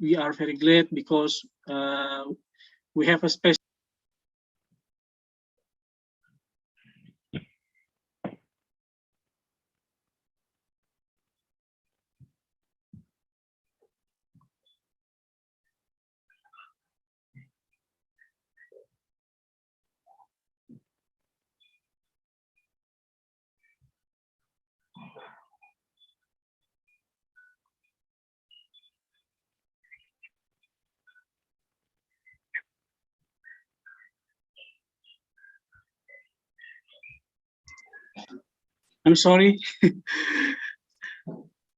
we are very glad because we have a special. I'm sorry.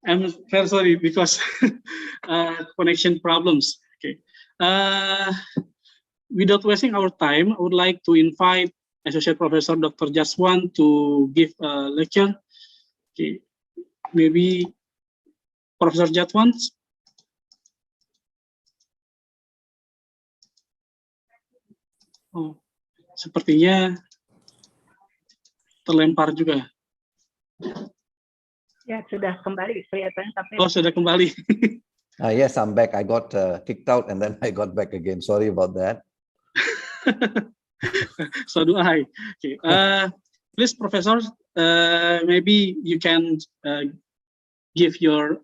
I'm very sorry because connection problems. Okay. Without wasting our time, I would like to invite Associate Professor Dr. Jastwan to give a lecture. Okay. Maybe Professor Jastwan. Oh, sepertinya terlempar juga. Ya, sudah kembali kelihatan sampai. Oh, sudah kembali. Yes, I'm back. I got kicked out and then I got back again. Sorry about that. So do I. Okay. Please, Professor, maybe you can give your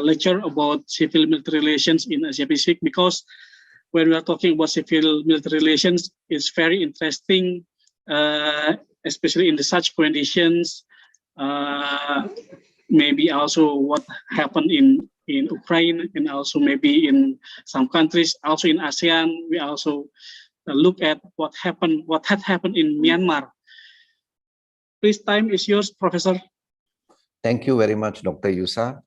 lecture about civil-military relations in Asia Pacific, because when we are talking about civil-military relations, it's very interesting, especially in such conditions. Maybe also what happened in Ukraine, and also maybe in some countries, also in ASEAN. We also look at what had happened in Myanmar. Please, time is yours, Professor. Thank you very much, Dr. Yusa.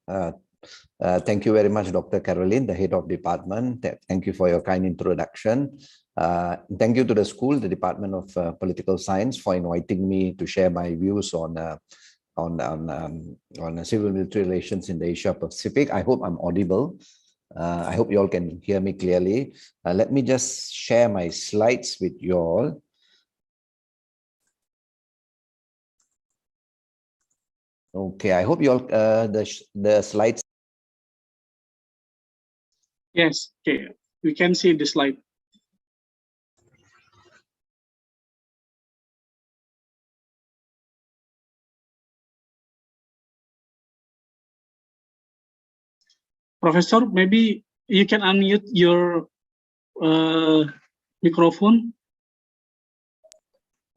Thank you very much, Dr. Caroline, the head of department. Thank you for your kind introduction. Thank you to the school, the Department of Political Science, for inviting me to share my views on civil-military relations in the Asia Pacific. I hope I'm audible. I hope you all can hear me clearly. Let me just share my slides with you all. Okay, I hope you all the slides. Yes, okay, we can see the slide. Professor, maybe you can unmute your microphone.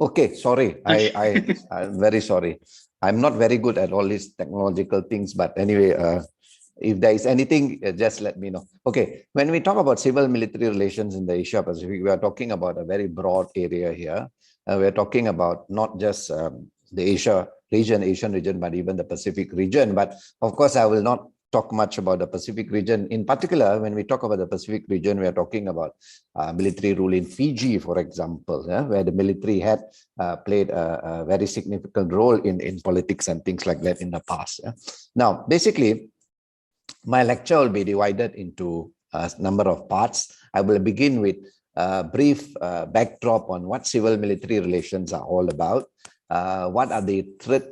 Okay, sorry. I'm very sorry. I'm not very good at all these technological things, but anyway, if there is anything, just let me know. Okay, when we talk about civil-military relations in the Asia Pacific, we are talking about a very broad area here. We're talking about not just the Asian region, but even the Pacific region. But of course, I will not talk much about the Pacific region. In particular, when we talk about the Pacific region, we are talking about military rule in Fiji, for example, where the military had played a very significant role in politics and things like that in the past. Now, basically, my lecture will be divided into a number of parts. I will begin with a brief backdrop on what civil-military relations are all about. What are the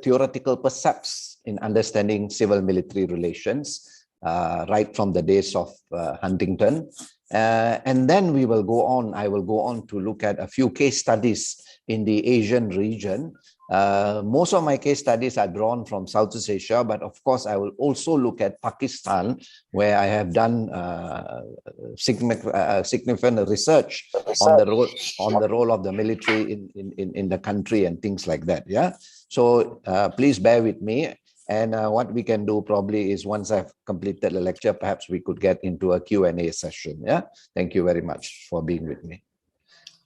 theoretical percepts in understanding civil-military relations, right from the days of Huntington. And then we will go on, I will go on to look at a few case studies in the Asian region. Most of my case studies are drawn from Southeast Asia, but of course I will also look at Pakistan, where I have done significant research on the role of the military in the country and things like that. Yeah, so please bear with me. And what we can do probably is, once I've completed the lecture, perhaps we could get into a Q&A session. Yeah, thank you very much for being with me.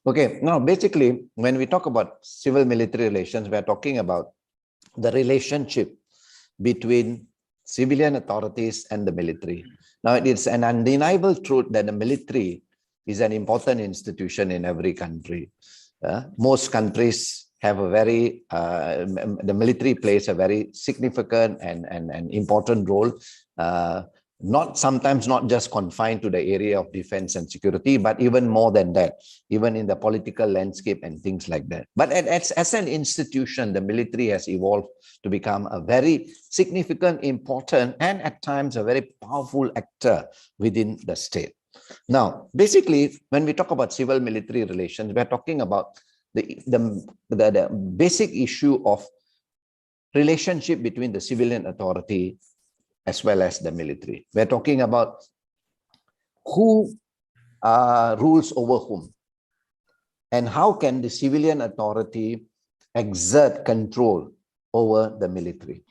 Okay, now basically, when we talk about civil-military relations, we're talking about the relationship between civilian authorities and the military. Now, it's an undeniable truth that the military is an important institution in every country. Most countries have a very, the military plays a very significant and important role. sometimes not just confined to the area of defense and security, but even more than that, even in the political landscape and things like that. But as an institution, the military has evolved to become a very significant, important, and at times a very powerful actor within the state. Now, basically, when we talk about civil-military relations, we're talking about the basic issue of relationship between the civilian authority as well as the military. We're talking about who rules over whom, and how can the civilian authority exert control over the military.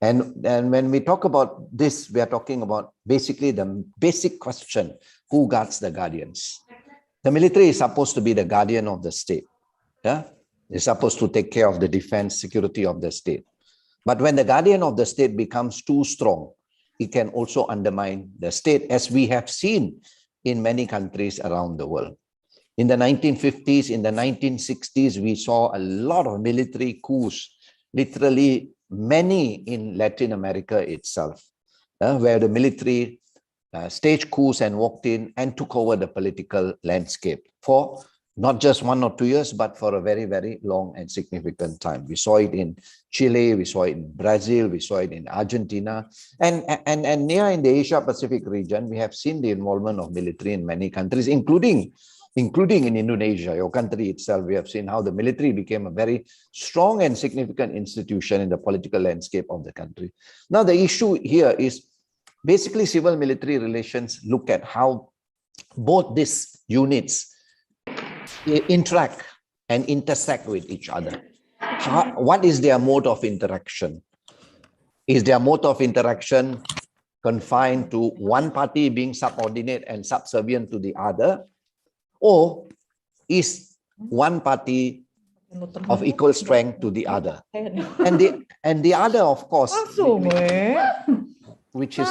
And when we talk about this, we are talking about basically the basic question: who guards the guardians? The military is supposed to be the guardian of the state. Yeah, it's supposed to take care of the defense, security of the state. But when the guardian of the state becomes too strong, it can also undermine the state, as we have seen in many countries around the world. In the 1950s, in the 1960s, we saw a lot of military coups, literally many in Latin America itself, where the military staged coups and walked in and took over the political landscape for not just 1 or 2 years, but for a very, very long and significant time. We saw it in Chile, we saw it in Brazil, we saw it in Argentina, and near in the Asia-Pacific region, we have seen the involvement of military in many countries, including in Indonesia, your country itself. We have seen how the military became a very strong and significant institution in the political landscape of the country. Now, the issue here is basically civil-military relations look at how both these units interact and intersect with each other. What is their mode of interaction? Is their mode of interaction confined to one party being subordinate and subservient to the other? Or is one party of equal strength to the other? And the other, of course, which is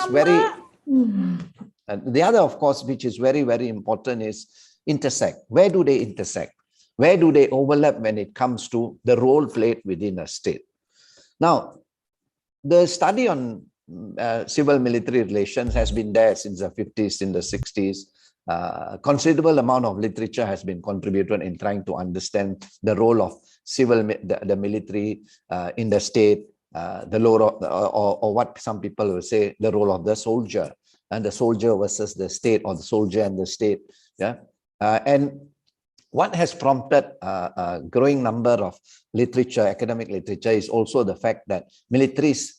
very very important, is intersect. Where do they intersect? Where do they overlap when it comes to the role played within a state? Now, the study on civil-military relations has been there since the 50s, in the 60s. Considerable amount of literature has been contributed in trying to understand the role of the military in the state, the role of, or what some people will say, the role of the soldier, and the soldier versus the state, or the soldier and the state. Yeah, and what has prompted a growing number of literature, academic literature, is also the fact that militaries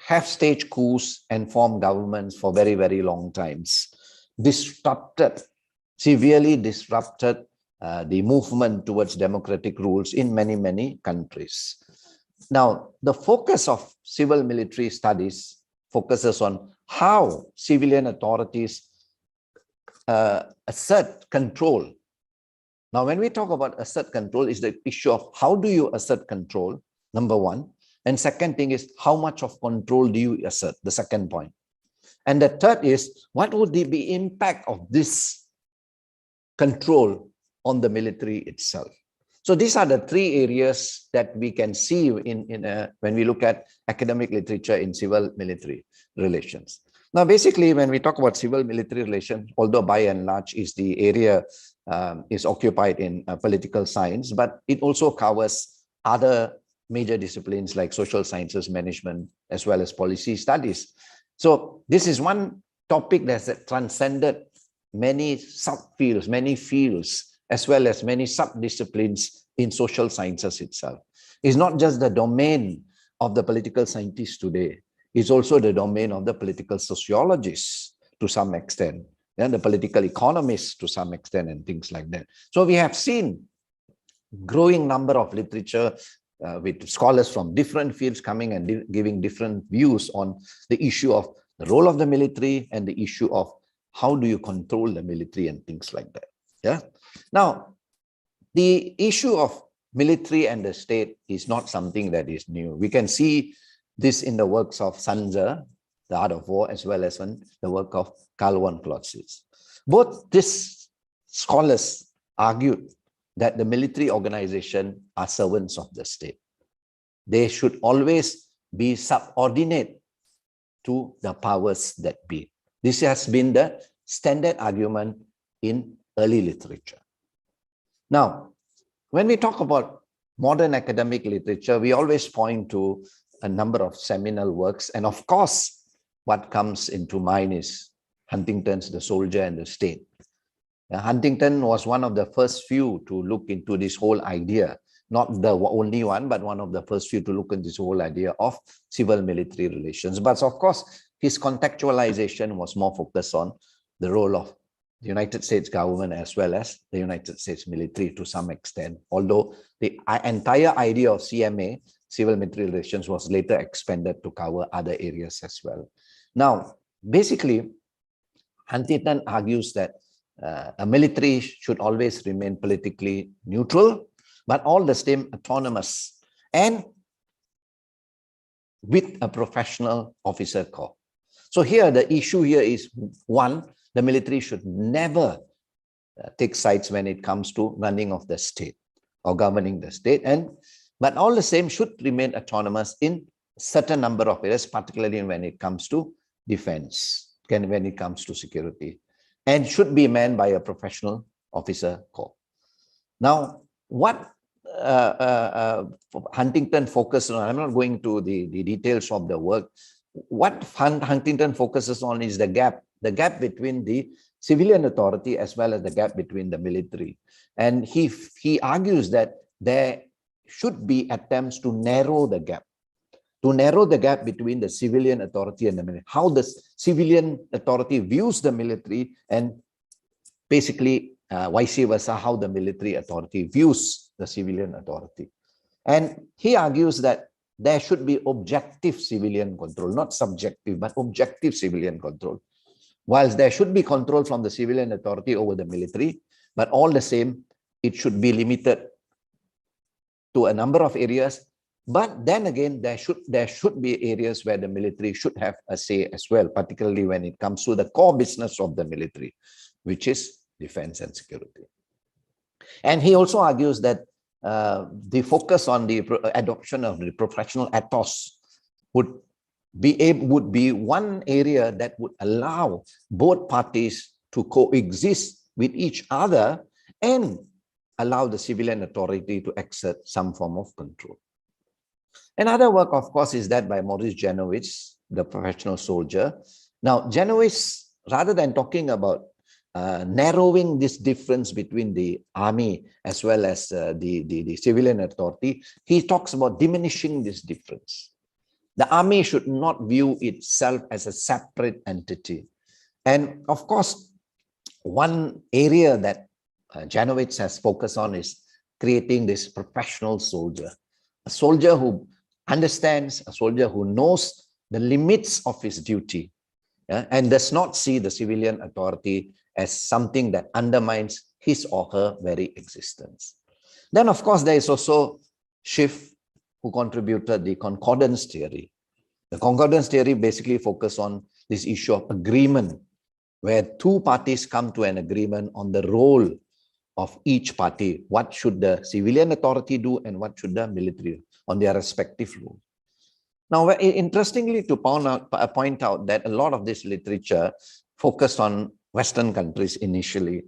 have staged coups and formed governments for very, very long times. Severely disrupted the movement towards democratic rules in many, many countries. Now, the focus of civil-military studies focuses on how civilian authorities assert control. Now, when we talk about assert control, is the issue of how do you assert control, number one. And second thing is, how much of control do you assert, the second point. And the third is, what would be the impact of this control on the military itself? So these are the three areas that we can see when we look at academic literature in civil-military relations. Now, basically, when we talk about civil-military relations, although by and large is the area is occupied in political science, but it also covers other major disciplines like social sciences, management, as well as policy studies. So this is one topic that's transcended many subfields, many fields, as well as many sub-disciplines in social sciences itself. It's not just the domain of the political scientists today. It's also the domain of the political sociologists to some extent, and the political economists to some extent, and things like that. So we have seen growing number of literature with scholars from different fields coming and giving different views on the issue of the role of the military and the issue of how do you control the military and things like that. Yeah. Now, the issue of military and the state is not something that is new. We can see this in the works of Sun Tzu, The Art of War, as well as in the work of Karl von Clausewitz. Both these scholars argued that the military organization are servants of the state. They should always be subordinate to the powers that be. This has been the standard argument in early literature. Now, when we talk about modern academic literature, we always point to a number of seminal works. And of course, what comes into mind is Huntington's The Soldier and the State. Huntington was one of the first few to look into this whole idea, not the only one, but one of the first few to look into this whole idea of civil-military relations. But of course, his contextualization was more focused on the role of the United States government as well as the United States military to some extent, although the entire idea of CMA, civil-military relations, was later expanded to cover other areas as well. Now, basically, Huntington argues that a military should always remain politically neutral, but all the same autonomous and with a professional officer corps. So here, the issue here is, one, the military should never take sides when it comes to running of the state or governing the state, but all the same should remain autonomous in certain number of areas, particularly when it comes to defense, when it comes to security, and should be manned by a professional officer corps. Now, what Huntington focused on, I'm not going to the details of the work. What Huntington focuses on is the gap between the civilian authority as well as the gap between the military. And he argues that there should be attempts to narrow the gap between the civilian authority and the military, how the civilian authority views the military, and basically vice versa, how the military authority views the civilian authority. And he argues that there should be objective civilian control, not subjective, but objective civilian control. Whilst there should be control from the civilian authority over the military, but all the same, it should be limited to a number of areas. But then again, there should be areas where the military should have a say as well, particularly when it comes to the core business of the military, which is defense and security. And he also argues that the focus on the adoption of the professional ethos would be one area that would allow both parties to coexist with each other and allow the civilian authority to exert some form of control. Another work, of course, is that by Maurice Janowitz, The Professional Soldier. Now, Janowitz, rather than talking about narrowing this difference between the army as well as the civilian authority, he talks about diminishing this difference. The army should not view itself as a separate entity. And of course, one area that Janowitz has focused on is creating this professional soldier, a soldier who understands, a soldier who knows the limits of his duty, and does not see the civilian authority as something that undermines his or her very existence. Then, of course, there is also Schiff, who contributed the Concordance Theory. The Concordance Theory basically focuses on this issue of agreement, where two parties come to an agreement on the role of each party. What should the civilian authority do and what should the military do on their respective role. Now, interestingly, to point out that a lot of this literature focused on Western countries initially.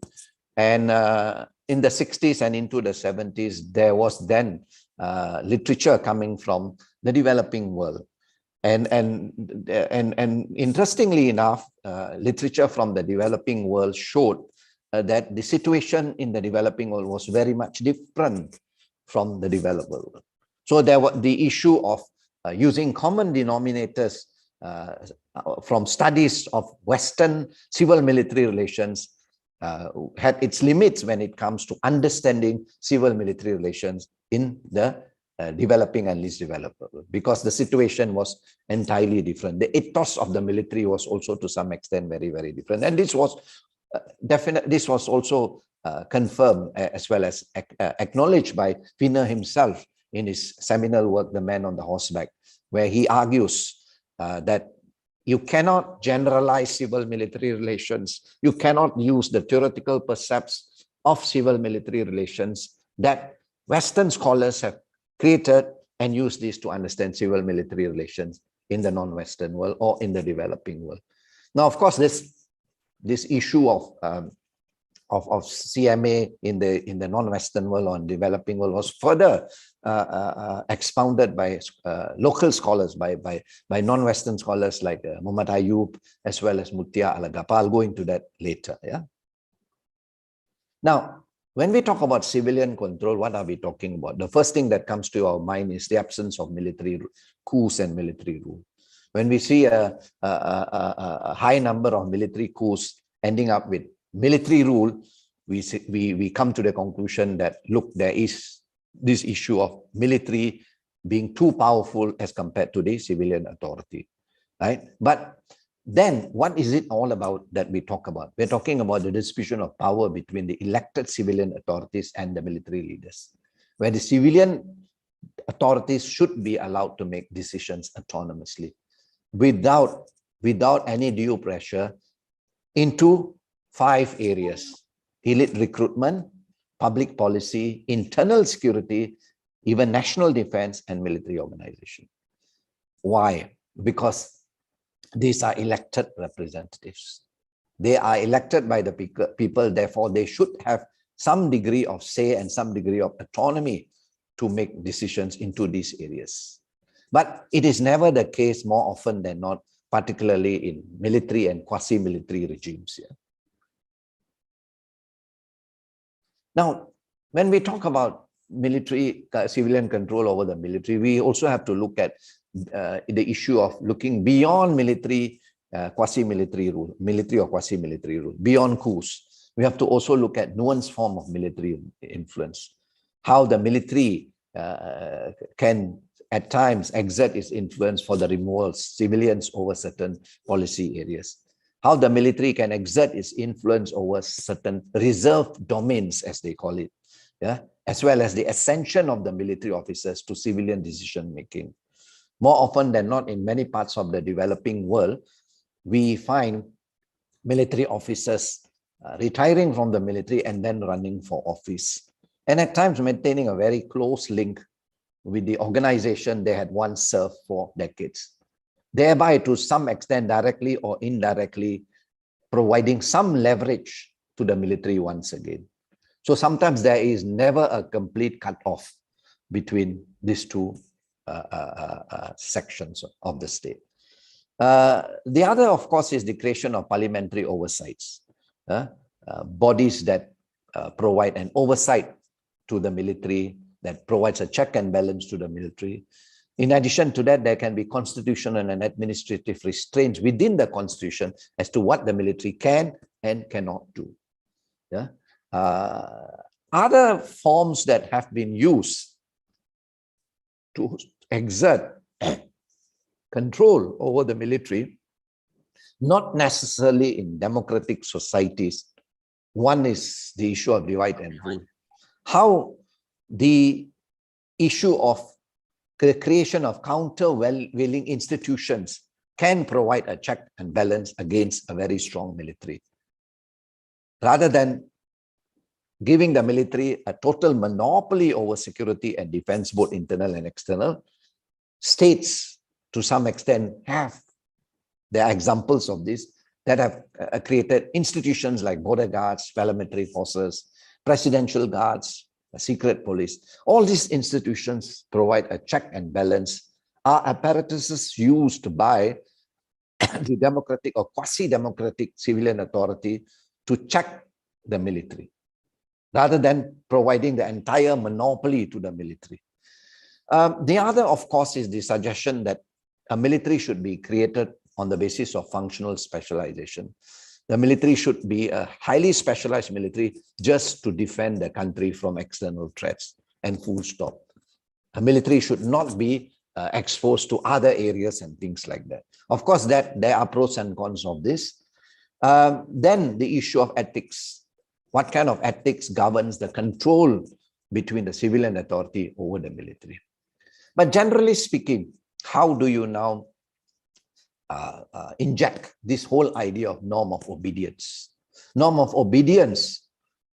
And in the 60s and into the 70s, there was then literature coming from the developing world. And interestingly enough, literature from the developing world showed that the situation in the developing world was very much different from the developed world. So there was the issue of using common denominators from studies of Western civil-military relations had its limits when it comes to understanding civil-military relations in the developing and least developed world, because the situation was entirely different. The ethos of the military was also to some extent very, very different. And this was this was also confirmed as well as acknowledged by Wiener himself in his seminal work, The Man on the Horseback, where he argues that you cannot generalize civil-military relations. You cannot use the theoretical precepts of civil-military relations that Western scholars have created and use these to understand civil-military relations in the non-Western world or in the developing world. Now, of course, this issue of CMA in the non-Western world or in developing world was further expounded by local scholars, by non-Western scholars like Muhammad Ayub as well as Mutia Alagapa. I'll go into that later. Yeah. Now, when we talk about civilian control, what are we talking about? The first thing that comes to our mind is the absence of military coups and military rule. When we see a high number of military coups ending up with military rule, we come to the conclusion that, look, there is this issue of military being too powerful as compared to the civilian authority, right? But then what is it all about that we talk about? We're talking about the distribution of power between the elected civilian authorities and the military leaders, where the civilian authorities should be allowed to make decisions autonomously without any due pressure into 5 areas: elite recruitment, public policy, internal security, even national defense and military organization. Why? Because these are elected representatives. They are elected by the people, therefore they should have some degree of say and some degree of autonomy to make decisions into these areas. But it is never the case, more often than not, particularly in military and quasi-military regimes. Yeah. Now, when we talk about military, civilian control over the military, we also have to look at the issue of looking beyond military, quasi-military rule, military or quasi-military rule, beyond coups. We have to also look at nuanced form of military influence, how the military can at times exert its influence for the removal of civilians over certain policy areas, how the military can exert its influence over certain reserved domains, as they call it, yeah, as well as the ascension of the military officers to civilian decision-making. More often than not, in many parts of the developing world, we find military officers retiring from the military and then running for office, and at times maintaining a very close link with the organization they had once served for decades, thereby to some extent directly or indirectly providing some leverage to the military once again. So sometimes there is never a complete cut-off between these two sections of the state. The other, of course, is the creation of parliamentary oversights, bodies that provide an oversight to the military, that provides a check and balance to the military. In addition to that, there can be constitutional and administrative restraints within the constitution as to what the military can and cannot do. Yeah. Other forms that have been used to exert control over the military, not necessarily in democratic societies. One is the issue of divide and rule. How the issue of the creation of countervailing institutions can provide a check and balance against a very strong military. Rather than giving the military a total monopoly over security and defense, both internal and external, states to some extent have, there are examples of this, that have created institutions like border guards, paramilitary forces, presidential guards, secret police. All these institutions provide a check and balance, are apparatuses used by the democratic or quasi-democratic civilian authority to check the military, rather than providing the entire monopoly to the military. The other, of course, is the suggestion that a military should be created on the basis of functional specialization. The military should be a highly specialized military just to defend the country from external threats, and full stop. A military should not be exposed to other areas and things like that. Of course, that there are pros and cons of this. Then the issue of ethics. What kind of ethics governs the control between the civilian authority over the military? But generally speaking, how do you now inject this whole idea of norm of obedience? Norm of obedience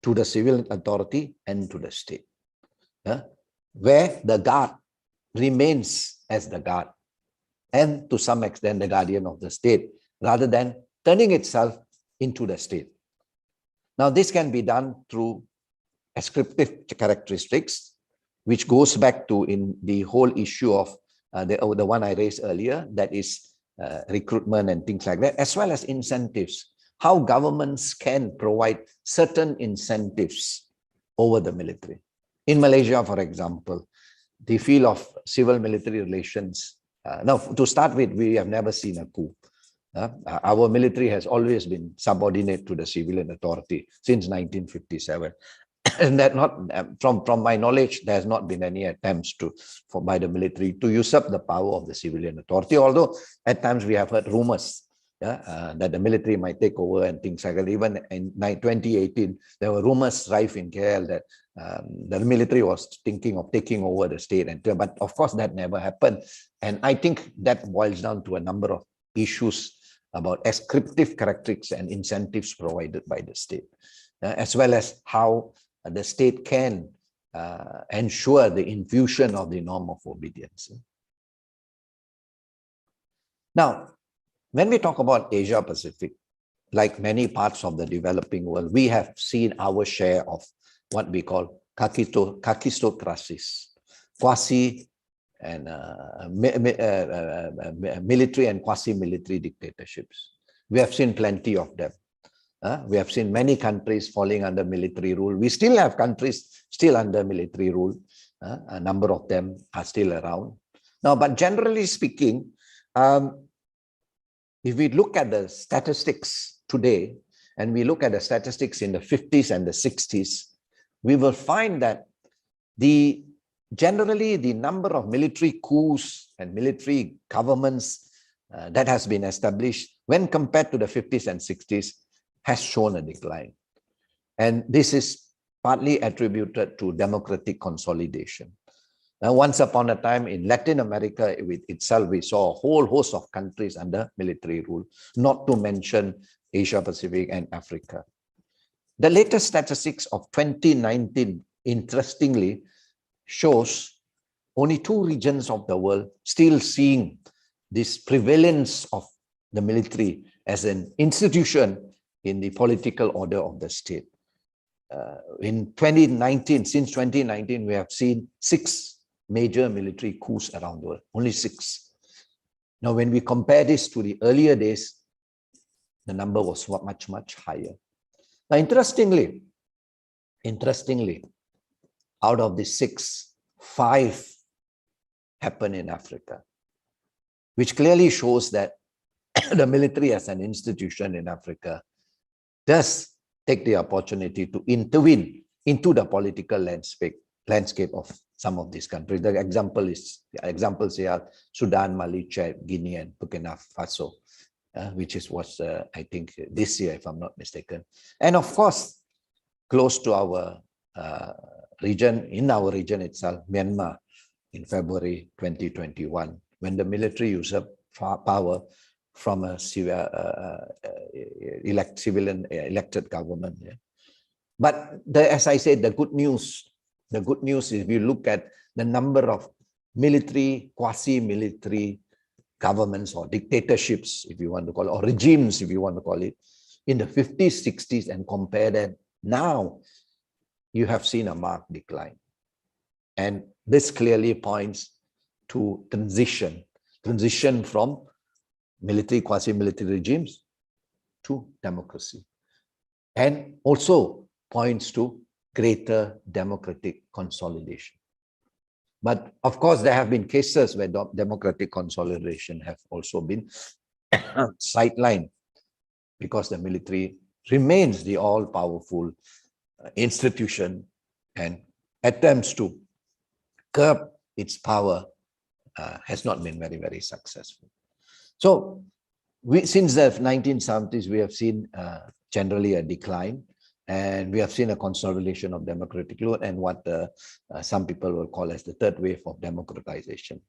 to the civil authority and to the state, where the guard remains as the guard and to some extent the guardian of the state, rather than turning itself into the state. Now, this can be done through ascriptive characteristics, which goes back to in the whole issue of the one I raised earlier, that is recruitment and things like that, as well as incentives. How governments can provide certain incentives over the military. In Malaysia, for example, the field of civil-military relations. Now, to start with, we have never seen a coup. Our military has always been subordinate to the civilian authority since 1957. And that not from my knowledge, there has not been any attempts by the military to usurp the power of the civilian authority. Although at times we have heard rumors that the military might take over and things like that. Even in 2018, there were rumors rife in KL that the military was thinking of taking over the state. But of course, that never happened. And I think that boils down to a number of issues about ascriptive characteristics and incentives provided by the state, as well as how the state can ensure the infusion of the norm of obedience. Now, when we talk about Asia Pacific, like many parts of the developing world, we have seen our share of what we call kakistocracies, quasi and military and quasi-military dictatorships. We have seen plenty of them. We have seen many countries falling under military rule. We still have countries still under military rule. A number of them are still around. Now, but generally speaking, if we look at the statistics today, and we look at the statistics in the 50s and the 60s, we will find that generally the number of military coups and military governments that has been established when compared to the 50s and 60s has shown a decline. And this is partly attributed to democratic consolidation. Now, once upon a time in Latin America itself, we saw a whole host of countries under military rule, not to mention Asia Pacific and Africa. The latest statistics of 2019, interestingly, shows only 2 regions of the world still seeing this prevalence of the military as an institution in the political order of the state. In 2019, since 2019, we have seen 6 major military coups around the world, only 6. Now, when we compare this to the earlier days, the number was much, much higher. Now, interestingly, out of the 6, 5 happen in Africa, which clearly shows that the military as an institution in Africa does take the opportunity to intervene into the political landscape of some of these countries. The examples here are Sudan, Mali, Chad, Guinea, and Burkina Faso, which was, I think, this year, if I'm not mistaken. And of course, close to our region, in our region itself, Myanmar, in February 2021, when the military usurped power from a civilian elected government. Yeah. But as I said, the good news is if you look at the number of military, quasi-military governments or dictatorships, if you want to call it, or regimes, if you want to call it, in the 50s, 60s, and compare that now, you have seen a marked decline. And this clearly points to transition from military, quasi-military regimes to democracy. And also points to greater democratic consolidation. But of course, there have been cases where democratic consolidation have also been sidelined because the military remains the all-powerful institution, and attempts to curb its power has not been very, very successful. So since the 1970s, we have seen generally a decline, and we have seen a consolidation of democratic rule and what some people will call as the third wave of democratization.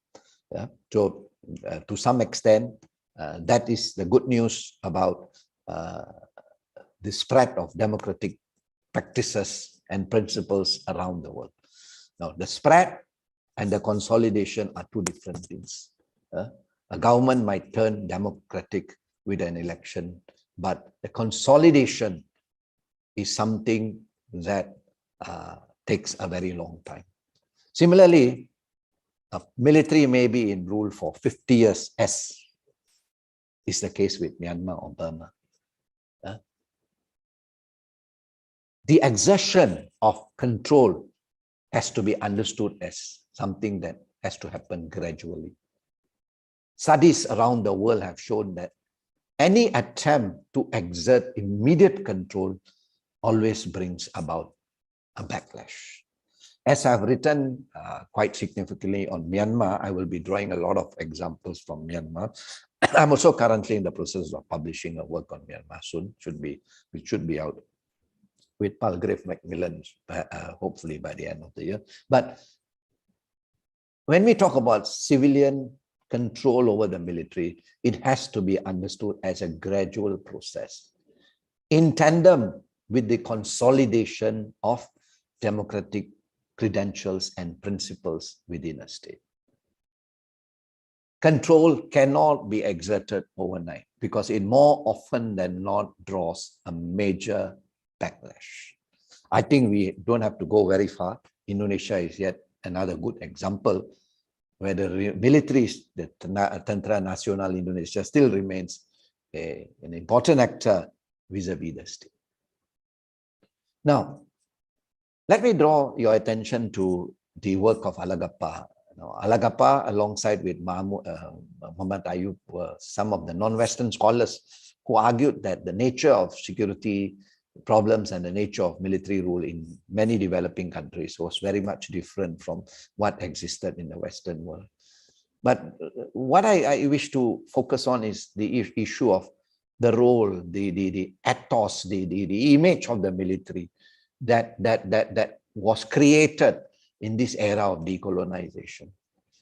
Yeah? So to some extent, that is the good news about the spread of democratic practices and principles around the world. Now, the spread and the consolidation are 2 different things. A government might turn democratic with an election, but the consolidation is something that takes a very long time. Similarly, a military may be in rule for 50 years, as is the case with Myanmar or Burma. The exertion of control has to be understood as something that has to happen gradually. Studies around the world have shown that any attempt to exert immediate control always brings about a backlash. As I've written quite significantly on Myanmar, I will be drawing a lot of examples from Myanmar. I'm also currently in the process of publishing a work on Myanmar soon, which should be out with Palgrave Macmillan, hopefully by the end of the year. But when we talk about civilian control over the military, it has to be understood as a gradual process in tandem with the consolidation of democratic credentials and principles within a state. Control cannot be exerted overnight because it more often than not draws a major backlash. I think we don't have to go very far. Indonesia is yet another good example where the military, the Tentera Nasional Indonesia, still remains an important actor vis-a-vis the state. Now, let me draw your attention to the work of Alagappa. Alagappa, alongside with Muhammad Ayub, were some of the non-Western scholars who argued that the nature of security problems and the nature of military rule in many developing countries was very much different from what existed in the Western world. But what I wish to focus on is the issue of the role, the ethos, the image of the military that was created in this era of decolonization.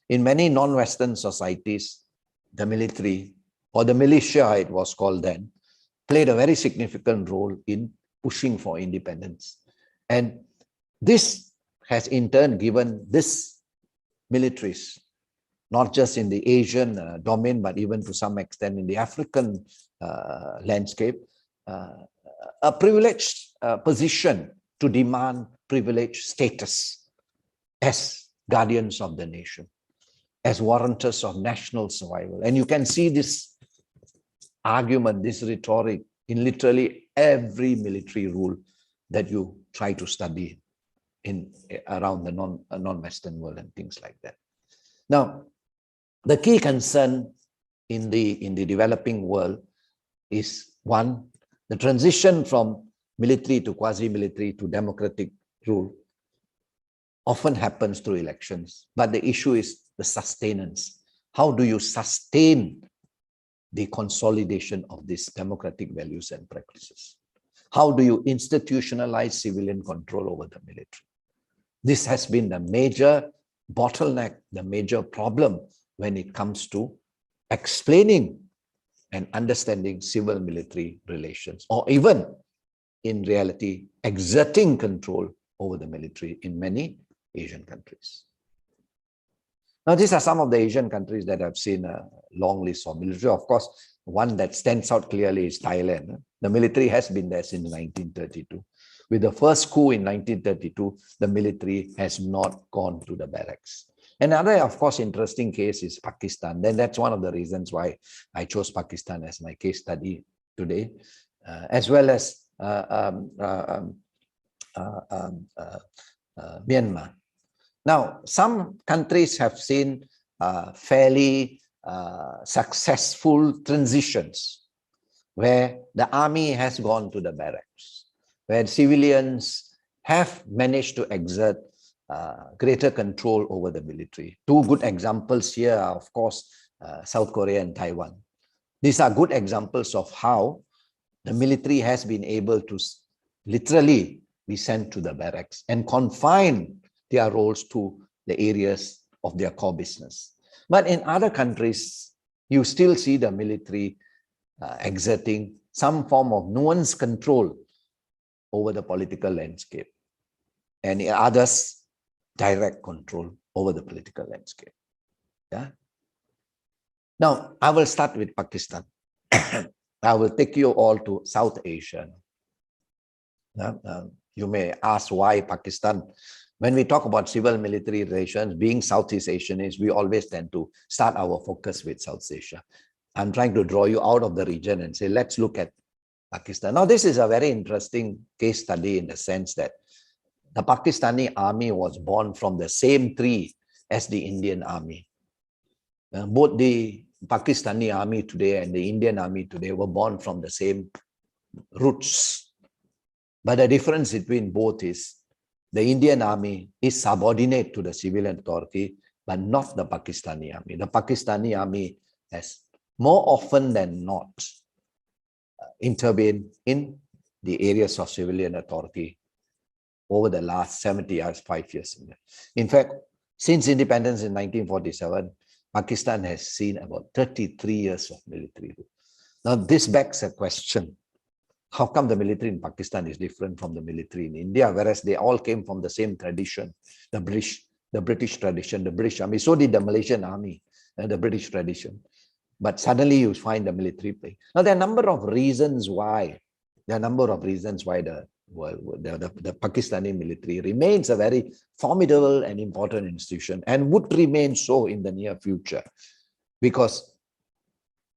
In many non-Western societies, the military, or the militia it was called then, played a very significant role in pushing for independence. And this has in turn given this militaries, not just in the Asian domain, but even to some extent in the African landscape, a privileged position to demand privileged status as guardians of the nation, as warrantors of national survival. And you can see this argument, this rhetoric in literally every military rule that you try to study in around the non-Western world and things like that. Now, the key concern in the developing world is one, the transition from military to quasi-military to democratic rule often happens through elections, but the issue is the sustenance. How do you sustain the consolidation of these democratic values and practices? How do you institutionalize civilian control over the military? This has been the major bottleneck, the major problem when it comes to explaining and understanding civil-military relations, or even in reality, exerting control over the military in many Asian countries. Now, these are some of the Asian countries that have seen a long list of military. Of course, one that stands out clearly is Thailand. The military has been there since 1932. With the first coup in 1932, the military has not gone to the barracks. Another, of course, interesting case is Pakistan. Then that's one of the reasons why I chose Pakistan as my case study today, as well as Myanmar. Now, some countries have seen fairly successful transitions where the army has gone to the barracks, where civilians have managed to exert greater control over the military. Two good examples here are, of course, South Korea and Taiwan. These are good examples of how the military has been able to literally be sent to the barracks and confine their roles to the areas of their core business. But in other countries, you still see the military exerting some form of nuanced control over the political landscape, and in others, direct control over the political landscape. Yeah. Now, I will start with Pakistan. I will take you all to South Asia. You may ask why Pakistan. When we talk about civil-military relations, being Southeast Asian, we always tend to start our focus with South Asia. I'm trying to draw you out of the region and say, let's look at Pakistan. Now, this is a very interesting case study in the sense that the Pakistani army was born from the same tree as the Indian army. Both the Pakistani army today and the Indian army today were born from the same roots. But the difference between both is the Indian army is subordinate to the civilian authority, but not the Pakistani army. The Pakistani army has more often than not intervened in the areas of civilian authority over the last 5 years. In fact, since independence in 1947, Pakistan has seen about 33 years of military rule. Now, this begs a question. How come the military in Pakistan is different from the military in India, whereas they all came from the same tradition, the British tradition, the British army. So did the Malaysian army and the British tradition. But suddenly you find the military play. Now, there are a number of reasons why. The Pakistani military remains a very formidable and important institution and would remain so in the near future, because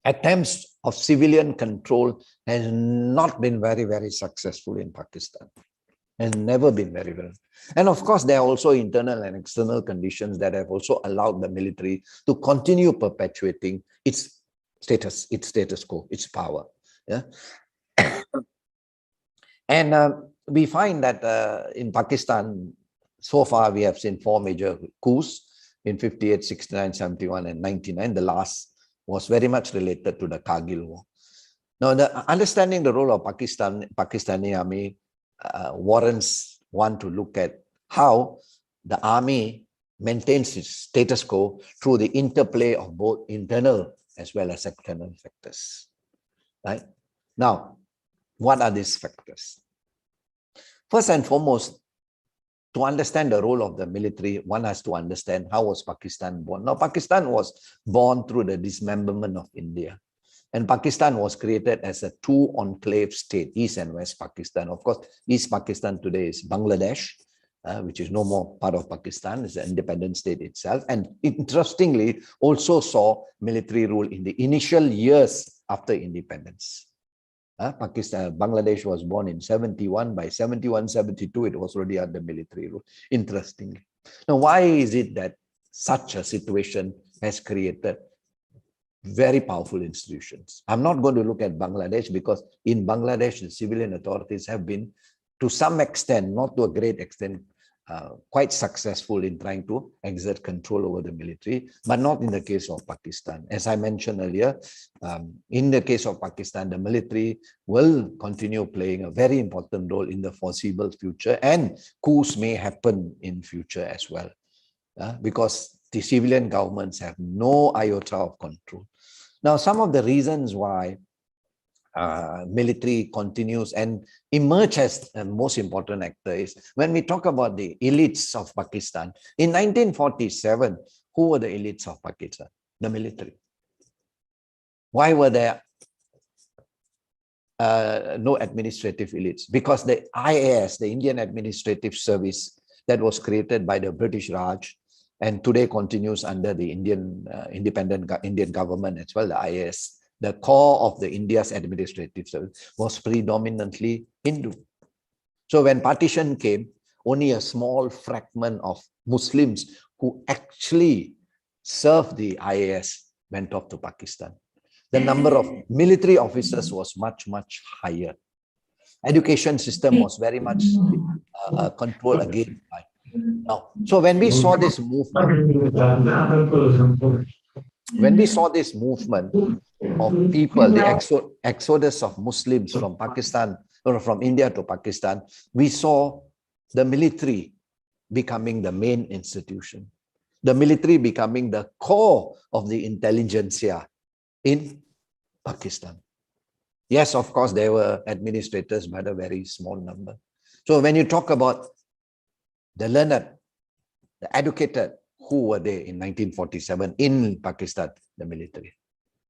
attempts of civilian control has not been very, very successful in Pakistan and never been very well. And of course, there are also internal and external conditions that have also allowed the military to continue perpetuating its status quo, its power. Yeah. And we find that in Pakistan, so far we have seen 4 major coups in 58, 69, 71, and 99. The last was very much related to the Kargil War. Now, understanding the role of Pakistani army warrants one to look at how the army maintains its status quo through the interplay of both internal as well as external factors. Right? Now, what are these factors? First and foremost, to understand the role of the military, one has to understand how was Pakistan born. Now, Pakistan was born through the dismemberment of India. And Pakistan was created as a 2 enclave state, East and West Pakistan. Of course, East Pakistan today is Bangladesh, which is no more part of Pakistan. It's an independent state itself. And interestingly, also saw military rule in the initial years after independence. Bangladesh was born in 71. By 71, 72, it was already under military rule. Interestingly. Now, why is it that such a situation has created very powerful institutions? I'm not going to look at Bangladesh, because in Bangladesh, the civilian authorities have been, to some extent, not to a great extent, quite successful in trying to exert control over the military, but not in the case of Pakistan. As I mentioned earlier, in the case of Pakistan, the military will continue playing a very important role in the foreseeable future, and coups may happen in future as well, because the civilian governments have no iota of control. Now, some of the reasons why military continues and emerge as the most important actor is when we talk about the elites of Pakistan. In 1947, who were the elites of Pakistan? The military. Why were there no administrative elites? Because the IAS, the Indian Administrative Service, that was created by the British Raj and today continues under the independent Indian government as well, the IAS. The core of the India's administrative service was predominantly Hindu. So when partition came, only a small fragment of Muslims who actually served the IAS went off to Pakistan. The number of military officers was much, much higher. Education system was very much controlled again by now. So when we saw this movement, of people, the exodus of Muslims from Pakistan or from India to Pakistan, we saw the military becoming the main institution, the military becoming the core of the intelligentsia in Pakistan. Yes, of course, there were administrators, but a very small number. So when you talk about the learned, the educated, who were there in 1947 in Pakistan? The military.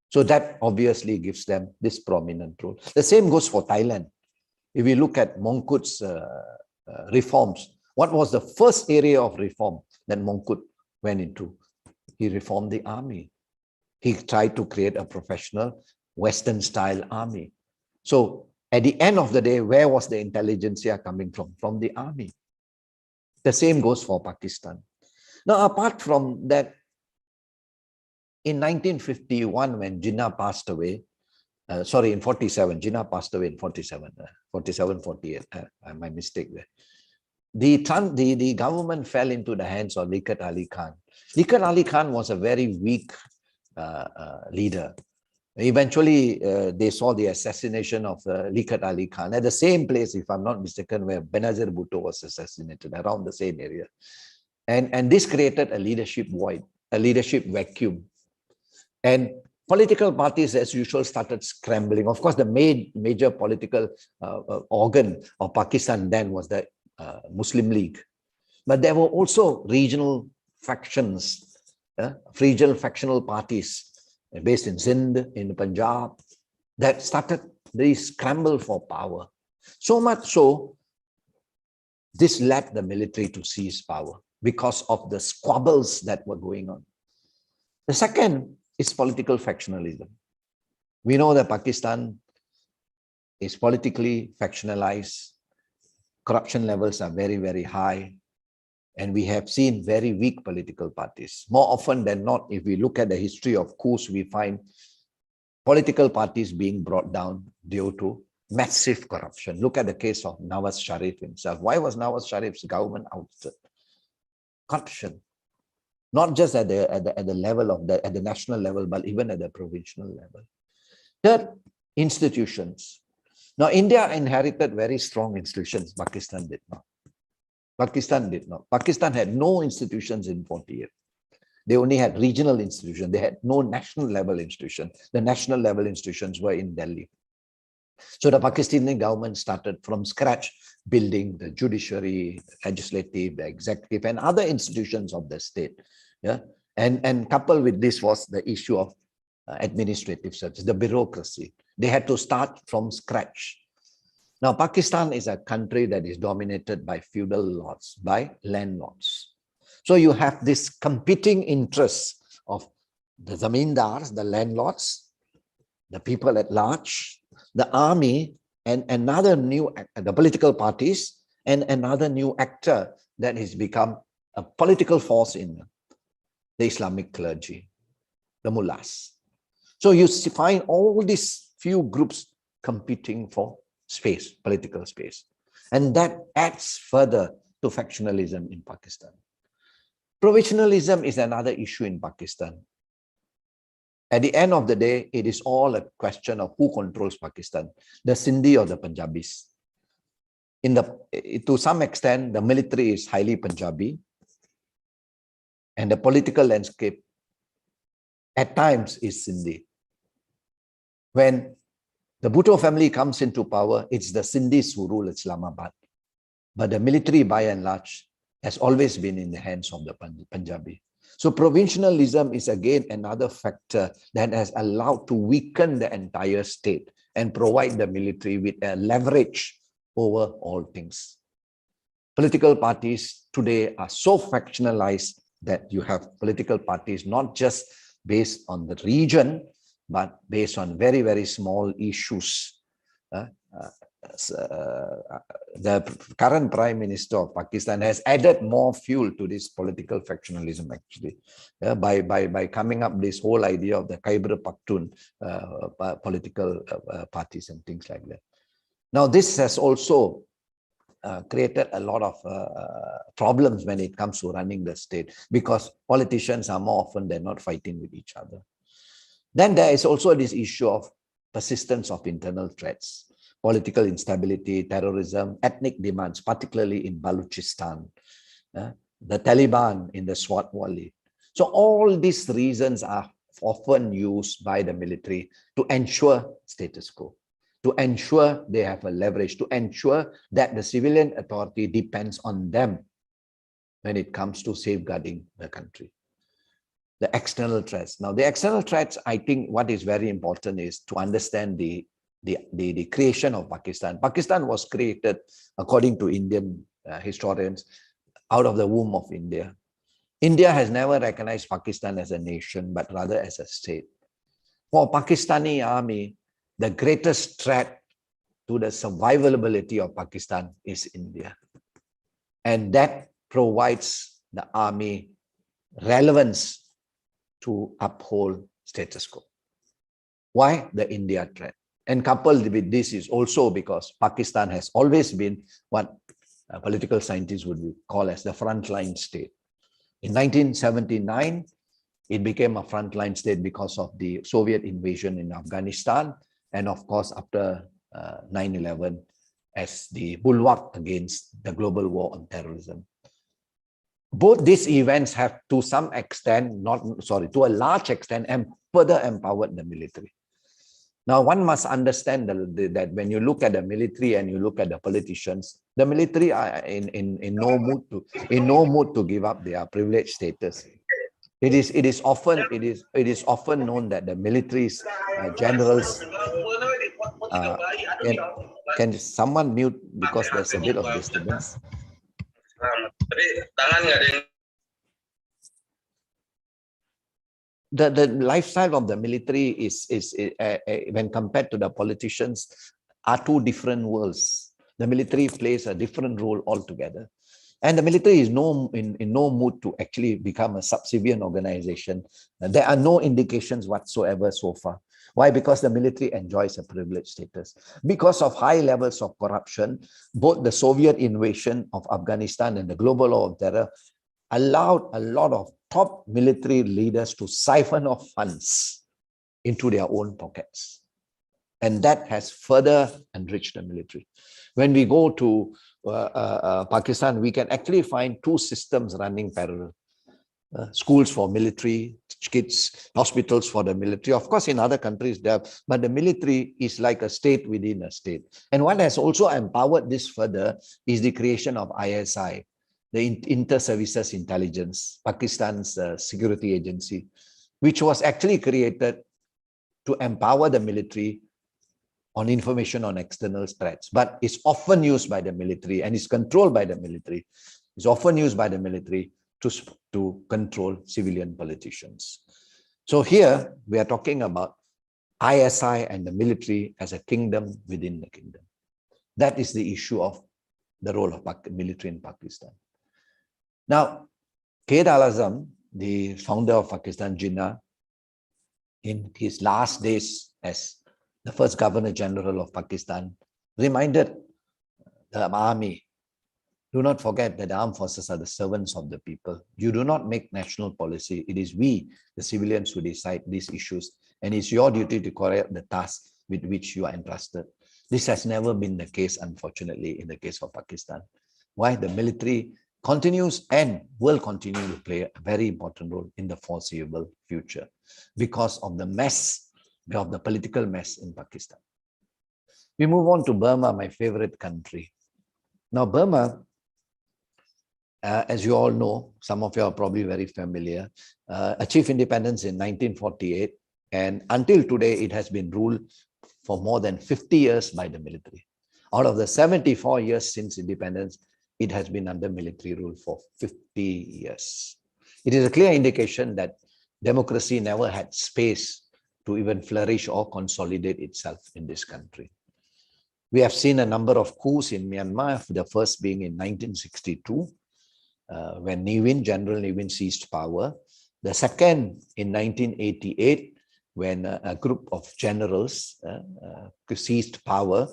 So that obviously gives them this prominent role. The same goes for Thailand. If we look at Mongkut's reforms, what was the first area of reform that Mongkut went into? He reformed the army. He tried to create a professional Western-style army. So at the end of the day, where was the intelligentsia coming from? From the army. The same goes for Pakistan. Now, apart from that, in 1951, when Jinnah passed away, in 47, Jinnah passed away in 47, 48, my mistake there. The government fell into the hands of Liaquat Ali Khan. Liaquat Ali Khan was a very weak leader. Eventually, they saw the assassination of Liaquat Ali Khan at the same place, if I'm not mistaken, where Benazir Bhutto was assassinated, around the same area. And this created a leadership void, a leadership vacuum. And political parties, as usual, started scrambling. Of course, the major political organ of Pakistan then was the Muslim League. But there were also regional factions, regional factional parties based in Sindh, in Punjab, that started the scramble for power. So much so, this led the military to seize power because of the squabbles that were going on. The second is political factionalism. We know that Pakistan is politically factionalized. Corruption levels are very, very high. And we have seen very weak political parties. More often than not, if we look at the history of coups, we find political parties being brought down due to massive corruption. Look at the case of Nawaz Sharif himself. Why was Nawaz Sharif's government ousted? Corruption. Not just at the level of at the national level, but even at the provincial level. Third, institutions. Now, India inherited very strong institutions. Pakistan did not. Pakistan did not. Pakistan had no institutions in 48. They only had regional institutions. They had no national level institution. The national level institutions were in Delhi. So the Pakistani government started from scratch, building the judiciary, legislative, the executive, and other institutions of the state. Yeah, and coupled with this was the issue of administrative services, the bureaucracy. They had to start from scratch. Now, Pakistan is a country that is dominated by feudal lords, by landlords. So you have this competing interests of the zamindars, the landlords, the people at large, the army, and another new, the political parties, and another new actor that has become a political force in the Islamic clergy, the mullahs. So you find all these few groups competing for space, political space. And that adds further to factionalism in Pakistan. Provisionalism is another issue in Pakistan. At the end of the day, it is all a question of who controls Pakistan, the Sindhi or the Punjabis. To some extent, the military is highly Punjabi, and the political landscape at times is Sindhi. When the Bhutto family comes into power, it's the Sindhis who rule Islamabad. But the military, by and large, has always been in the hands of the Punjabi. So provincialism is again another factor that has allowed to weaken the entire state and provide the military with a leverage over all things. Political parties today are so factionalized that you have political parties not just based on the region, but based on very, very small issues. The current Prime Minister of Pakistan has added more fuel to this political factionalism, actually, by coming up this whole idea of the Khyber Pakhtun political parties and things like that. Now, this has also created a lot of problems when it comes to running the state, because politicians are more often than not fighting with each other. Then there is also this issue of persistence of internal threats, political instability, terrorism, ethnic demands, particularly in Balochistan, the Taliban in the Swat Valley. So all these reasons are often used by the military to ensure status quo, to ensure they have a leverage, to ensure that the civilian authority depends on them when it comes to safeguarding the country. the external threats. Now, the external threats, I think what is very important is to understand the creation of Pakistan. Pakistan was created, according to Indian historians, out of the womb of India. India has never recognized Pakistan as a nation, but rather as a state. For Pakistani army, the greatest threat to the survivability of Pakistan is India. And that provides the army relevance to uphold status quo. Why? The India threat. And coupled with this is also because Pakistan has always been what political scientists would call as the frontline state. In 1979, it became a frontline state because of the Soviet invasion in Afghanistan, and of course after 9/11 as the bulwark against the global war on terrorism. Both these events have to some extent, to a large extent, and further empowered the military. Now, one must understand that when you look at the military and you look at the politicians, the military are in no mood to give up their privileged status. It is often known that the military's generals. Can someone mute because there's a bit of disturbance? The lifestyle of the military is when compared to the politicians, are two different worlds. The military plays a different role altogether. And the military is in no mood to actually become a subservient organization. There are no indications whatsoever so far. Why? Because the military enjoys a privileged status. Because of high levels of corruption, both the Soviet invasion of Afghanistan and the global war of terror allowed a lot of top military leaders to siphon off funds into their own pockets. And that has further enriched the military. When we go to Pakistan, we can actually find two systems running parallel. Schools for military kids, hospitals for the military. Of course, in other countries, but the military is like a state within a state. And what has also empowered this further is the creation of ISI, the Inter-Services Intelligence, Pakistan's security agency, which was actually created to empower the military on information on external threats, but it's often used by the military and is controlled by the military. It's often used by the military to control civilian politicians. So here we are talking about ISI and the military as a kingdom within the kingdom. That is the issue of the role of military in Pakistan. Now, Quaid al-Azam, the founder of Pakistan Jinnah, in his last days as the first Governor General of Pakistan, reminded the army, do not forget that the armed forces are the servants of the people. You do not make national policy. It is we, the civilians, who decide these issues, and it's your duty to correct the task with which you are entrusted. This has never been the case, unfortunately, in the case of Pakistan. Why? The military continues and will continue to play a very important role in the foreseeable future because of the mess, of the political mess in Pakistan. We move on to Burma, my favorite country. Now, Burma, as you all know, some of you are probably very familiar, achieved independence in 1948, and until today, it has been ruled for more than 50 years by the military. Out of the 74 years since independence, it has been under military rule for 50 years. It is a clear indication that democracy never had space to even flourish or consolidate itself in this country. We have seen a number of coups in Myanmar, the first being in 1962, when General Ne Win seized power. The second in 1988, when a group of generals seized power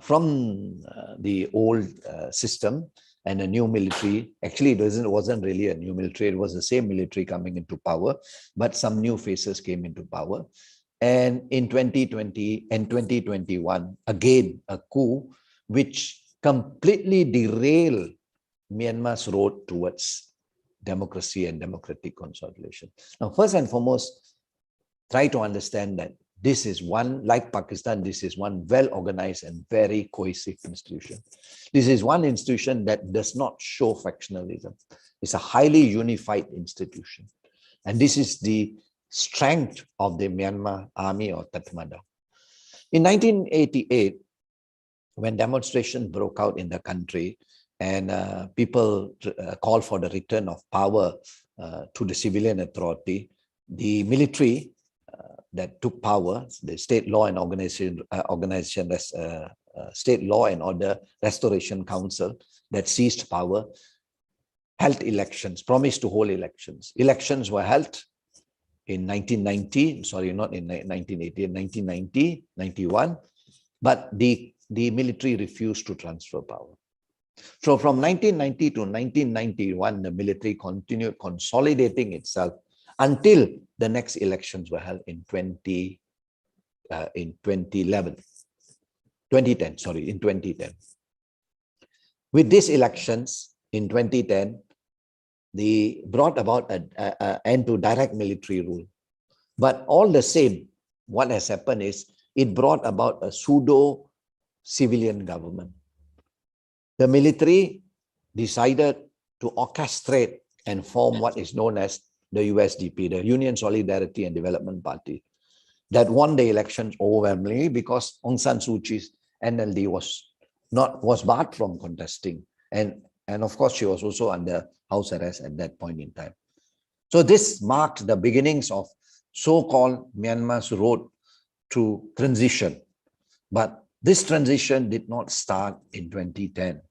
from the old system, and a new military. Actually, it wasn't really a new military. It was the same military coming into power, but some new faces came into power. And in 2020 and 2021, again, a coup which completely derailed Myanmar's road towards democracy and democratic consolidation. Now, first and foremost, try to understand that this is one, like Pakistan, this is one well-organized and very cohesive institution. This is one institution that does not show factionalism. It's a highly unified institution. And this is the strength of the Myanmar army or Tatmadaw. In 1988, when demonstrations broke out in the country and people called for the return of power to the civilian authority, the military that took power, the State Law and State Law and Order Restoration Council that seized power, held elections, promised to hold elections. Elections were held in 1990, sorry, not in 1980, 1990, 91, but the military refused to transfer power. So from 1990 to 1991, the military continued consolidating itself until the next elections were held in 2010. With these elections in 2010, they brought about an end to direct military rule. But all the same, what has happened is it brought about a pseudo-civilian government. The military decided to orchestrate and form what is known as the USDP, the Union Solidarity and Development Party, that won the elections overwhelmingly because Aung San Suu Kyi's NLD was barred from contesting. And of course, she was also under house arrest at that point in time. So this marked the beginnings of so-called Myanmar's road to transition. But this transition did not start in 2010.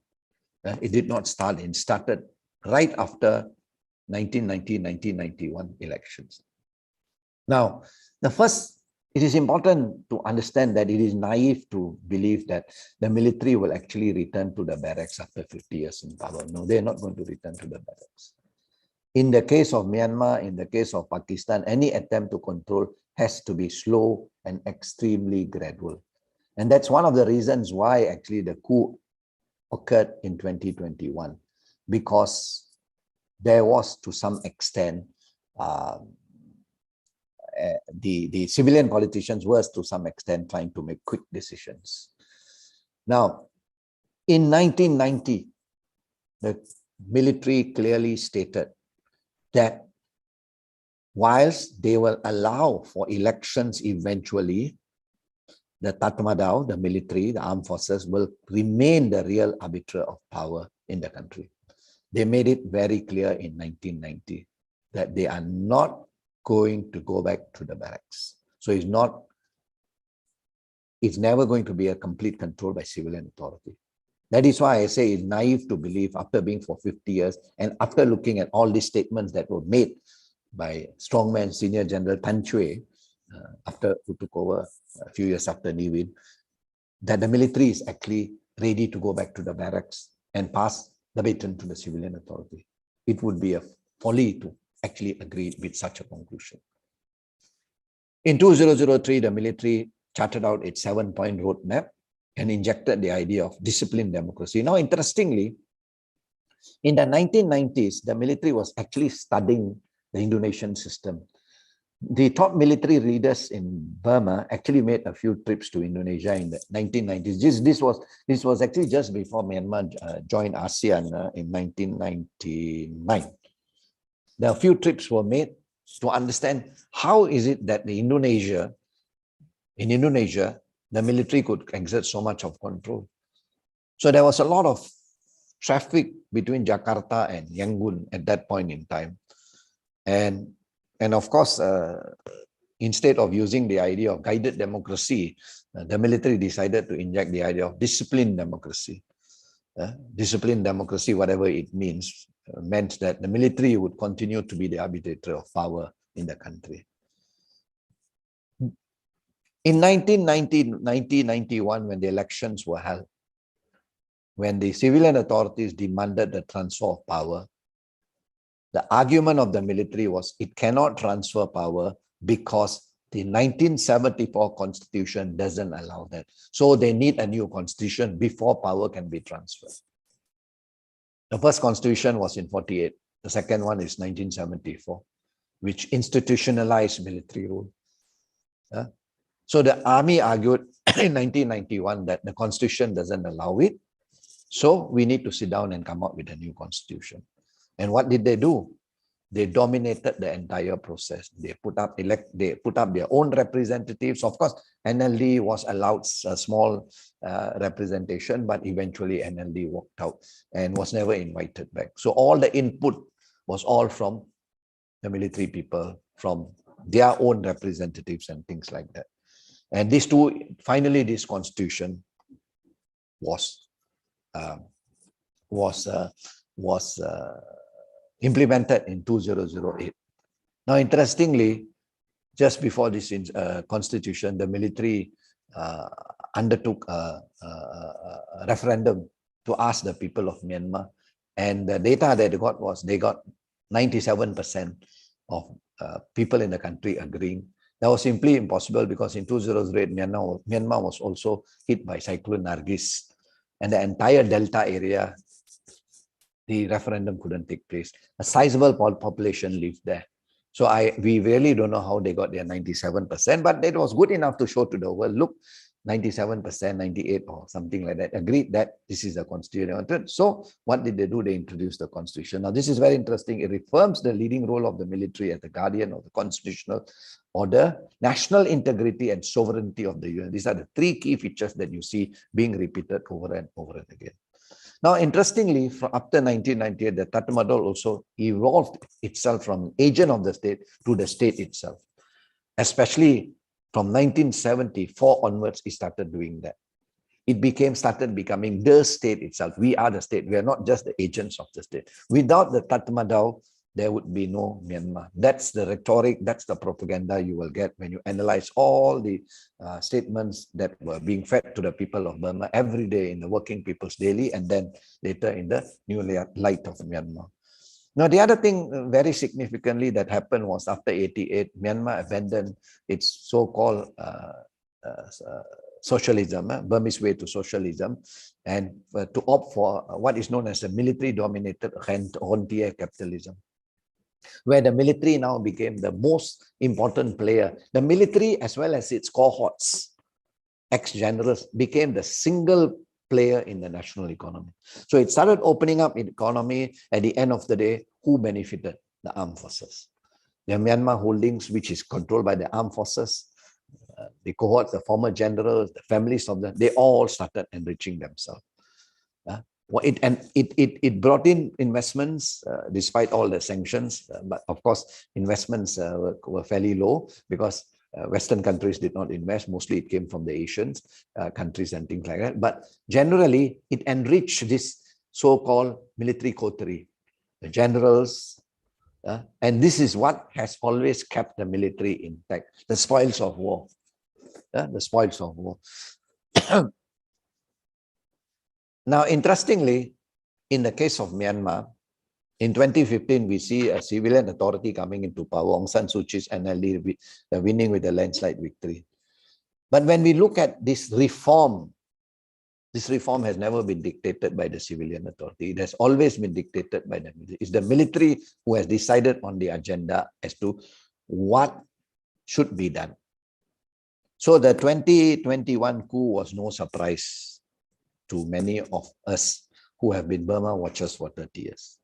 It did not start. It started right after 1990-1991 elections. Now, it is important to understand that it is naive to believe that the military will actually return to the barracks after 50 years in power. No, they're not going to return to the barracks. In the case of Myanmar, in the case of Pakistan, any attempt to control has to be slow and extremely gradual. And that's one of the reasons why actually the coup occurred in 2021, because there was to some extent the civilian politicians were to some extent trying to make quick decisions. Now, in 1990, the military clearly stated that whilst they will allow for elections eventually, the Tatmadaw, the military, the armed forces will remain the real arbiter of power in the country. They made it very clear in 1990 that they are not going to go back to the barracks. So it's never going to be a complete control by civilian authority. That is why I say it's naive to believe, after being for 50 years and after looking at all these statements that were made by strongman Senior General Tan Chue, who took over a few years after Ne Win, that the military is actually ready to go back to the barracks and pass the baton to the civilian authority. It would be a folly to actually agree with such a conclusion. In 2003, the military charted out its 7-point roadmap and injected the idea of disciplined democracy. Now, interestingly, in the 1990s, the military was actually studying the Indonesian system. The top military leaders in Burma actually made a few trips to Indonesia in the 1990s. This was actually just before Myanmar joined ASEAN in 1999. There are a few trips were made to understand how is it that in Indonesia, the military could exert so much of control. So there was a lot of traffic between Jakarta and Yangon at that point in time. And of course, instead of using the idea of guided democracy, the military decided to inject the idea of disciplined democracy. Disciplined democracy, whatever it means, meant that the military would continue to be the arbitrator of power in the country. In 1991, when the elections were held, when the civilian authorities demanded the transfer of power, the argument of the military was it cannot transfer power because the 1974 constitution doesn't allow that. So they need a new constitution before power can be transferred. The first constitution was in 48. The second one is 1974, which institutionalized military rule. So the army argued in 1991 that the constitution doesn't allow it. So we need to sit down and come up with a new constitution. And what did they do? they dominated the entire process. They put up their own representatives. Of course, NLD was allowed a small representation, but eventually NLD walked out and was never invited back. So all the input was all from the military people, from their own representatives and things like that. And these two, finally, this constitution was implemented in 2008. Now, interestingly, just before this constitution, the military undertook a referendum to ask the people of Myanmar. And the data that they got was they got 97% of people in the country agreeing. That was simply impossible because in 2008, Myanmar was also hit by Cyclone Nargis. And the entire Delta area, the referendum couldn't take place. A sizable population lived there. So we really don't know how they got their 97%, but it was good enough to show to the world, look, 97%, 98 or something like that, agreed that this is the constitution. So what did they do? They introduced the constitution. Now, this is very interesting. It reaffirms the leading role of the military as the guardian of the constitutional order, national integrity and sovereignty of the UN. These are the three key features that you see being repeated over and over and again. Now, interestingly, after 1998, the Tatmadaw also evolved itself from agent of the state to the state itself. Especially from 1974 onwards, it started doing that. It started becoming the state itself. We are the state. We are not just the agents of the state. Without the Tatmadaw, there would be no Myanmar. That's the rhetoric, that's the propaganda you will get when you analyze all the statements that were being fed to the people of Burma every day in the working people's daily, and then later in the new light of Myanmar. Now, the other thing very significantly that happened was after 88, Myanmar abandoned its so-called socialism, Burmese way to socialism, and to opt for what is known as a military-dominated rentier capitalism, where the military now became the most important player. The military, as well as its cohorts, ex-generals, became the single player in the national economy. So it started opening up in economy. At the end of the day, who benefited? The armed forces. The Myanmar holdings, which is controlled by the armed forces, the cohorts, the former generals, the families of them, they all started enriching themselves. It brought in investments despite all the sanctions, but of course investments were fairly low because Western countries did not invest. Mostly it came from the Asian countries and things like that. But generally it enriched this so-called military coterie, the generals, and this is what has always kept the military intact. The spoils of war, the spoils of war. Now, interestingly, in the case of Myanmar, in 2015, we see a civilian authority coming into power, Aung San Suu Kyi's NLD winning with a landslide victory. But when we look at this reform has never been dictated by the civilian authority. It has always been dictated by the military. It's the military who has decided on the agenda as to what should be done. So the 2021 coup was no surprise to many of us who have been Burma watchers for 30 years.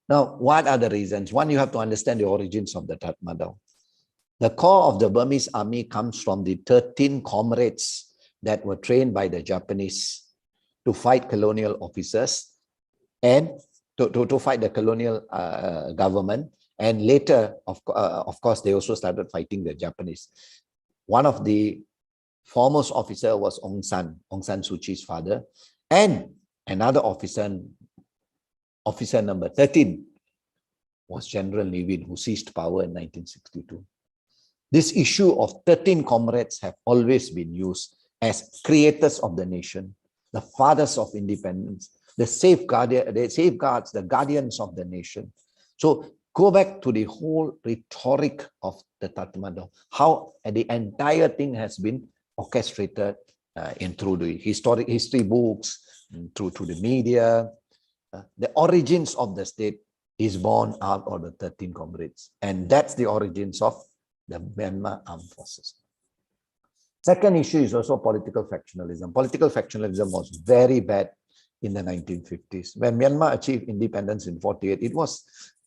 Now, what are the reasons? One, you have to understand the origins of the Tatmadaw. The core of the Burmese army comes from the 13 comrades that were trained by the Japanese to fight colonial officers and to fight the colonial government. And later, of course, they also started fighting the Japanese. One of the foremost officer was Aung San Suu Kyi's father, and another officer number 13 was General Nevin, who seized power in 1962. This issue of 13 comrades have always been used as creators of the nation, the fathers of independence, the safeguards, the guardians of the nation. So go back to the whole rhetoric of the Tatmadaw, how the entire thing has been orchestrated through the history books, through the media. The origins of the state is born out of the 13 comrades. And that's the origins of the Myanmar armed forces. Second issue is also political factionalism. Political factionalism was very bad in the 1950s. When Myanmar achieved independence in 48,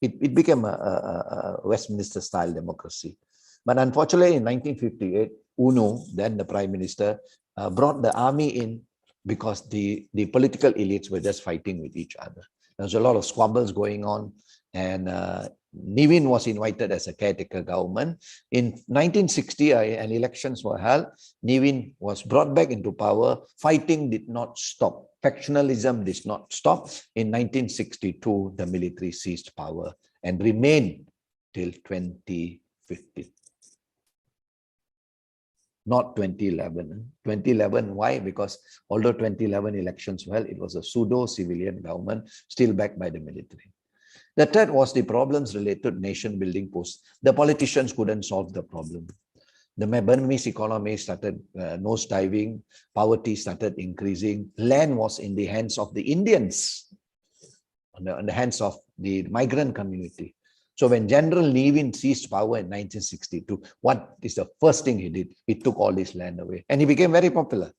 it became a Westminster-style democracy. But unfortunately, in 1958, UNO, then the Prime Minister, brought the army in because the political elites were just fighting with each other. There was a lot of squabbles going on, and Ne Win was invited as a caretaker government. In 1960, and elections were held. Ne Win was brought back into power. Fighting did not stop. Factionalism did not stop. In 1962, the military seized power and remained till 2015. Not 2011. 2011, why? Because although 2011 elections were held, it was a pseudo-civilian government still backed by the military. The third was the problems related to nation-building posts. The politicians couldn't solve the problem. The Burmese economy started nosediving, poverty started increasing, land was in the hands of the Indians, on the hands of the migrant community. So when General Ne Win seized power in 1962, what is the first thing he did? He took all this land away, and he became very popular.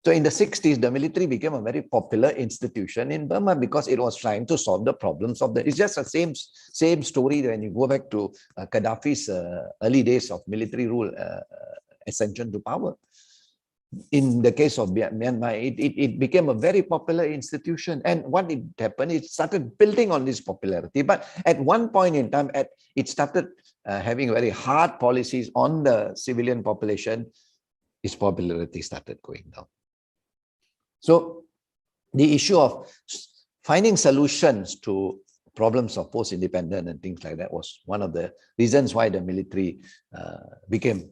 So in the 60s, the military became a very popular institution in Burma because it was trying to solve the problems of the... It's just the same story when you go back to Gaddafi's early days of military rule, ascension to power. In the case of Myanmar, it became a very popular institution. And what happened, it started building on this popularity. But at one point in time, it started having very hard policies on the civilian population. Its popularity started going down. So the issue of finding solutions to problems of post-independence and things like that was one of the reasons why the military came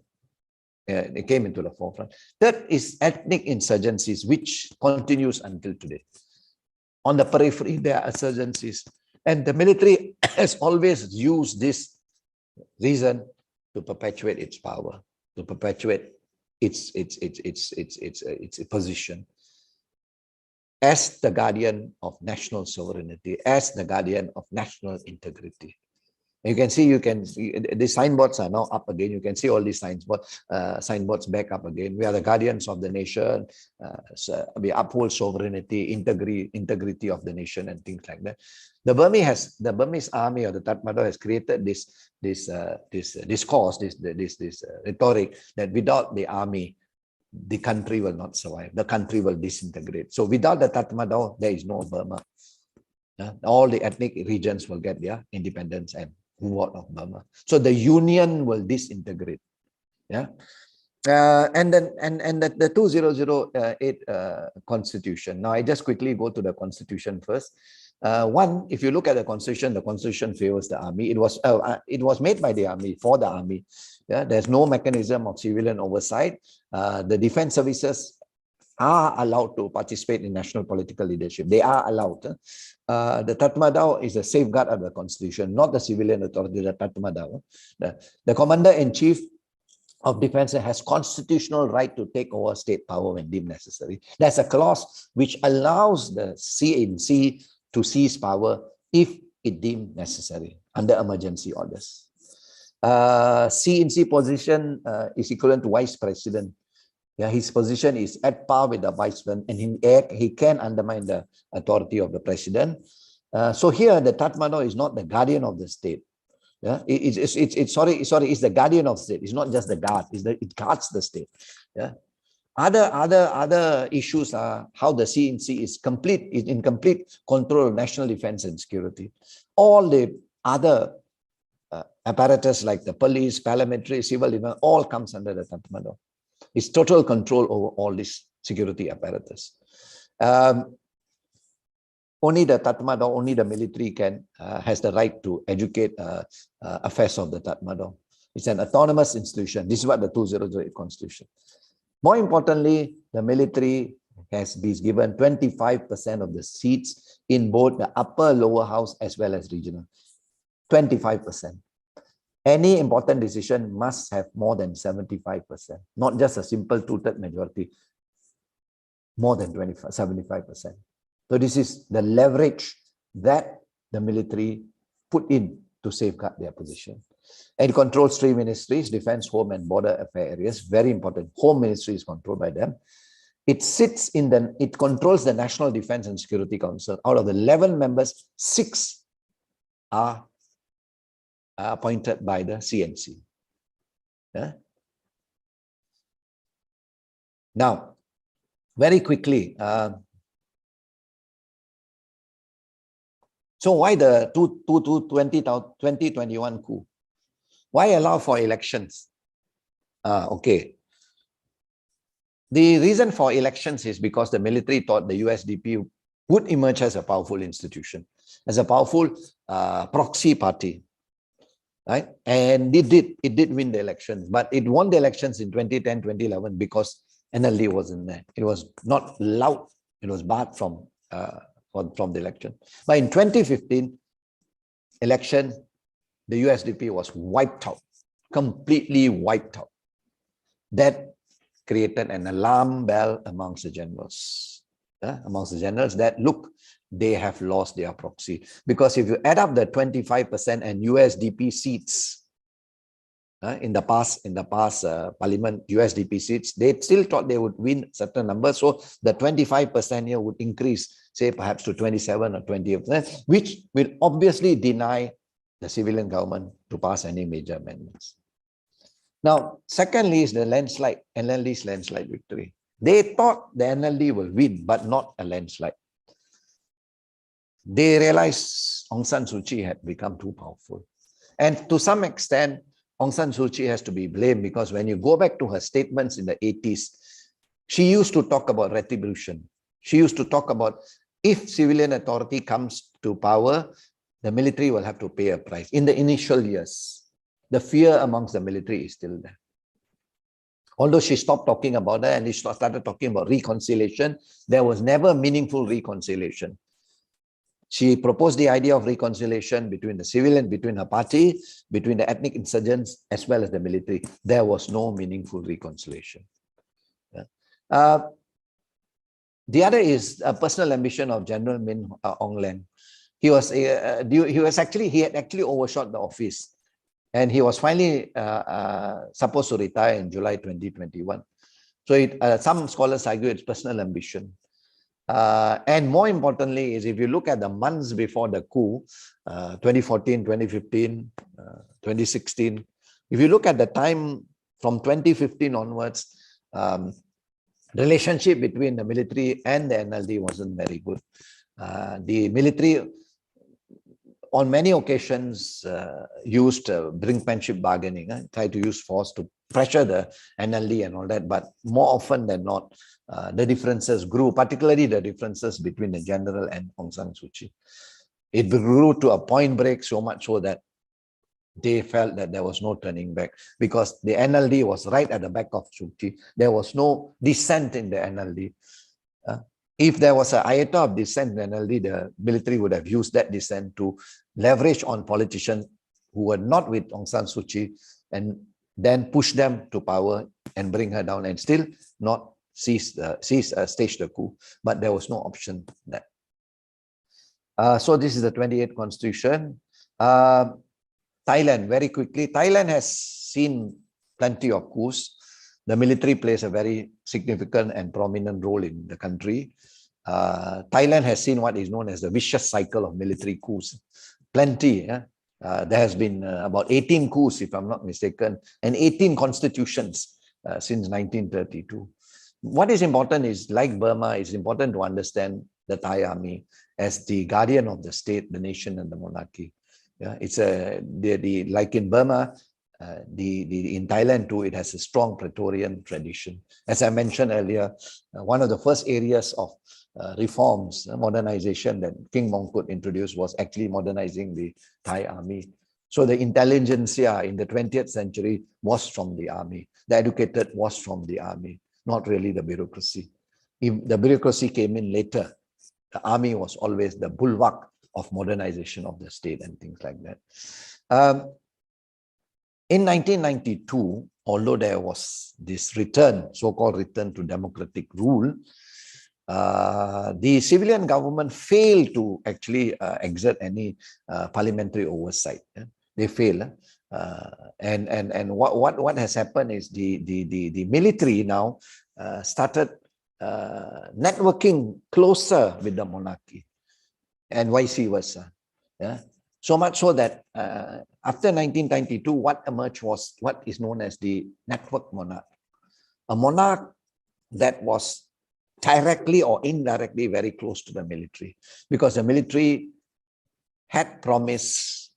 into the forefront. Third is ethnic insurgencies, which continues until today. On the periphery, there are insurgencies, and the military has always used this reason to perpetuate its power, to perpetuate its position as the guardian of national sovereignty, as the guardian of national integrity. You can see, the signboards are now up again. You can see all these signboards back up again. We are the guardians of the nation. We uphold sovereignty, integrity of the nation, and things like that. The Burmese army or the Tatmadaw has created this discourse, this rhetoric that without the army, the country will not survive. The country will disintegrate. So without the Tatmadaw, there is no Burma. All the ethnic regions will get their independence and move out of Burma. So the union will disintegrate. Yeah. And the 2008 constitution. Now I just quickly go to the constitution first. One, if you look at the constitution favors the army. It was made by the army for the army. Yeah, there's no mechanism of civilian oversight. The defense services are allowed to participate in national political leadership. They are allowed. The Tatmadaw is a safeguard of the constitution, not the civilian authority, the Tatmadaw. The commander-in-chief of defense has constitutional right to take over state power when deemed necessary. There's a clause which allows the CNC to seize power if it deemed necessary under emergency orders. CNC position is equivalent to vice president. Yeah, his position is at par with the vice president, and he can undermine the authority of the president. So here, the Tatmadaw is not the guardian of the state. Yeah, it's the guardian of the state. It's not just the guard. It guards the state. Yeah. Other issues are how the CNC is in complete control of national defense and security. All the other apparatus like the police, parliamentary, civil defense, all comes under the Tatmadaw. It's total control over all this security apparatus. Only the Tatmadaw, only the military has the right to educate affairs of the Tatmadaw. It's an autonomous institution. This is what the 2008 constitution. More importantly, the military has been given 25% of the seats in both the upper, lower house as well as regional. 25%. Any important decision must have more than 75%, not just a simple two-third majority, more than 75%. So this is the leverage that the military put in to safeguard their position. It controls three ministries: defense, home, and border affair areas. Very important. Home ministry is controlled by them. it controls the National Defense and Security Council. Out of the 11 members, 6 are appointed by the CNC. Yeah? Now, very quickly, so why the 2021 coup? Why allow for elections? Okay. The reason for elections is because the military thought the USDP would emerge as a powerful institution, as a powerful proxy party, right? And it did win the elections, but it won the elections in 2010, 2011 because NLD wasn't there. It was not allowed. It was barred from the election. But in 2015 election, the USDP was wiped out, completely wiped out. That created an alarm bell amongst the generals. That look, they have lost their proxy. Because if you add up the 25% and USDP seats in the past parliament, USDP seats, they still thought they would win certain numbers. So the 25% here would increase, say perhaps to 27 or 28%, which will obviously deny the civilian government to pass any major amendments. Now, secondly is the landslide, NLD's landslide victory. They thought the NLD will win, but not a landslide. They realized Aung San Suu Kyi had become too powerful. And to some extent, Aung San Suu Kyi has to be blamed because when you go back to her statements in the 80s, she used to talk about retribution. She used to talk about if civilian authority comes to power, the military will have to pay a price. In the initial years, the fear amongst the military is still there. Although she stopped talking about that and she started talking about reconciliation, there was never meaningful reconciliation. She proposed the idea of reconciliation between the civilian, between her party, between the ethnic insurgents, as well as the military. There was no meaningful reconciliation. Yeah. The other is a personal ambition of General Min Aung Hlaing. He had actually overshot the office. And he was finally supposed to retire in July 2021. So some scholars argue it's personal ambition. And more importantly is if you look at the months before the coup, 2014, 2015, 2016, if you look at the time from 2015 onwards, relationship between the military and the NLD wasn't very good. The military on many occasions used brinkmanship bargaining, tried to use force to pressure the NLD and all that, but more often than not, the differences grew, particularly the differences between the general and Aung San Suu Kyi. It grew to a point break so much so that they felt that there was no turning back because the NLD was right at the back of Suu Kyi. There was no dissent in the NLD. If there was an iota of dissent in the NLD, the military would have used that dissent to leverage on politicians who were not with Aung San Suu Kyi and then push them to power and bring her down and still not stage the coup. But there was no option there. So this is the 28th constitution. Thailand, very quickly. Thailand has seen plenty of coups. The military plays a very significant and prominent role in the country. Thailand has seen what is known as the vicious cycle of military coups. Plenty. There has been about 18 coups, if I'm not mistaken, and 18 constitutions since 1932. What is important is, like Burma, it's important to understand the Thai army as the guardian of the state, the nation, and the monarchy. Yeah, it's like in Burma, in Thailand too, it has a strong Praetorian tradition. As I mentioned earlier, one of the first areas of reforms, modernization that King Mongkut introduced was actually modernizing the Thai army. So the intelligentsia in the 20th century was from the army. The educated was from the army, not really the bureaucracy. If the bureaucracy came in later, the army was always the bulwark of modernization of the state and things like that. In 1992, although there was this return, so-called return to democratic rule, the civilian government failed to actually exert any parliamentary oversight. They failed. And what has happened is the military now started networking closer with the monarchy and vice versa. Yeah? So much so that after 1992, what emerged was what is known as the network monarch. A monarch that was directly or indirectly very close to the military, because the military had promised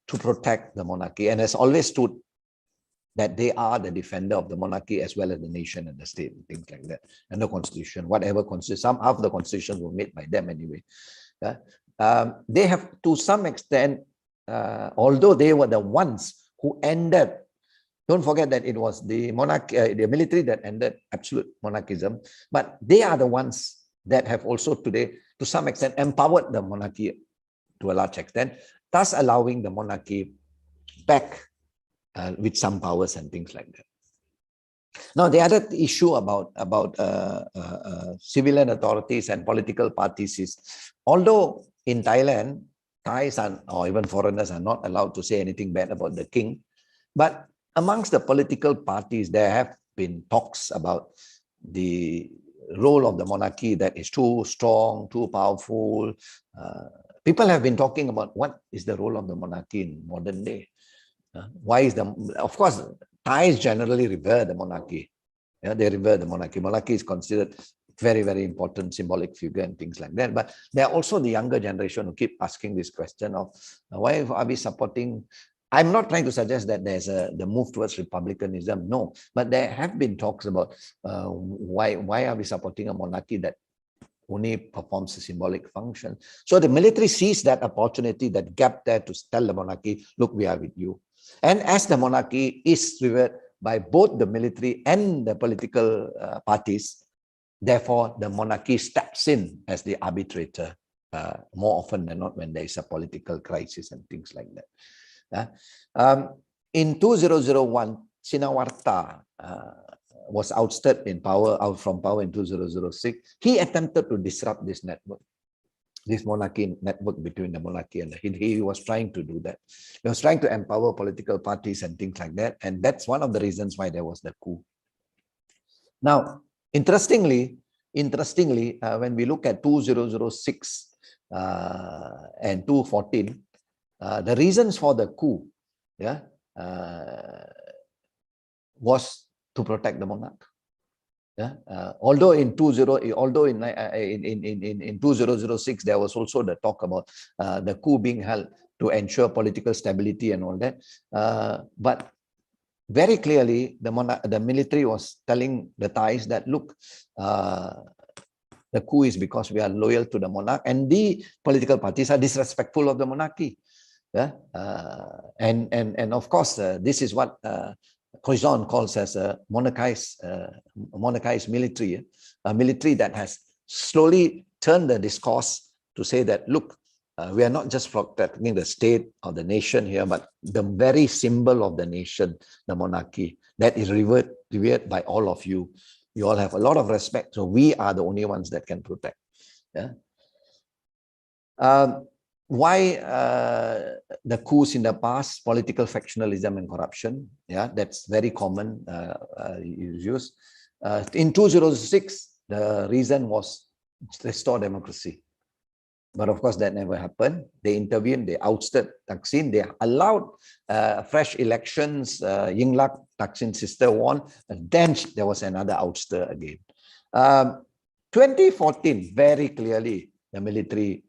to protect the monarchy and has always stood that they are the defender of the monarchy as well as the nation and the state, and things like that. And the constitution, whatever constitution, some of the constitutions were made by them anyway. They have, to some extent, although they were the ones who ended, don't forget that it was the monarchy, the military that ended absolute monarchism, but they are the ones that have also today, to some extent, empowered the monarchy to a large extent, thus allowing the monarchy back with some powers and things like that. Now, the other issue about civilian authorities and political parties is, although in Thailand, Thais or even foreigners are not allowed to say anything bad about the king, but amongst the political parties, there have been talks about the role of the monarchy that is too strong, too powerful. People have been talking about what is the role of the monarchy in modern day. Why is of course, Thais generally revere the monarchy. Yeah, they revere the monarchy. Monarchy is considered very, very important symbolic figure and things like that. But there are also the younger generation who keep asking this question of why are we supporting? I'm not trying to suggest that there's the move towards republicanism, no. But there have been talks about why are we supporting a monarchy that only performs a symbolic function. So the military sees that opportunity, that gap there, to tell the monarchy, look, we are with you. And as the monarchy is revered by both the military and the political parties, therefore the monarchy steps in as the arbitrator more often than not when there is a political crisis and things like that. In 2001, Sinawarta was ousted from power in 2006. He attempted to disrupt this network, this monarchy network between the monarchy and he was trying to do that. He was trying to empower political parties and things like that. And that's one of the reasons why there was the coup. Now, interestingly, when we look at 2006 and 2014, the reasons for the coup, was to protect the monarch. Although in 2006 there was also the talk about the coup being held to ensure political stability and all that, but very clearly the military was telling the Thais that look, the coup is because we are loyal to the monarch, and the political parties are disrespectful of the monarchy. And of course this is what Croizon calls as a monarchized military, a military that has slowly turned the discourse to say that, look, we are not just protecting the state or the nation here, but the very symbol of the nation, the monarchy, that is revered by all of you. You all have a lot of respect, so we are the only ones that can protect. Why the coups in the past? Political factionalism and corruption. That's very common use. In 2006, the reason was restore democracy. But of course, that never happened. They intervened, they ousted Thaksin, they allowed fresh elections. Yingluck, Thaksin's sister, won, and then there was another ouster again. 2014, very clearly, the military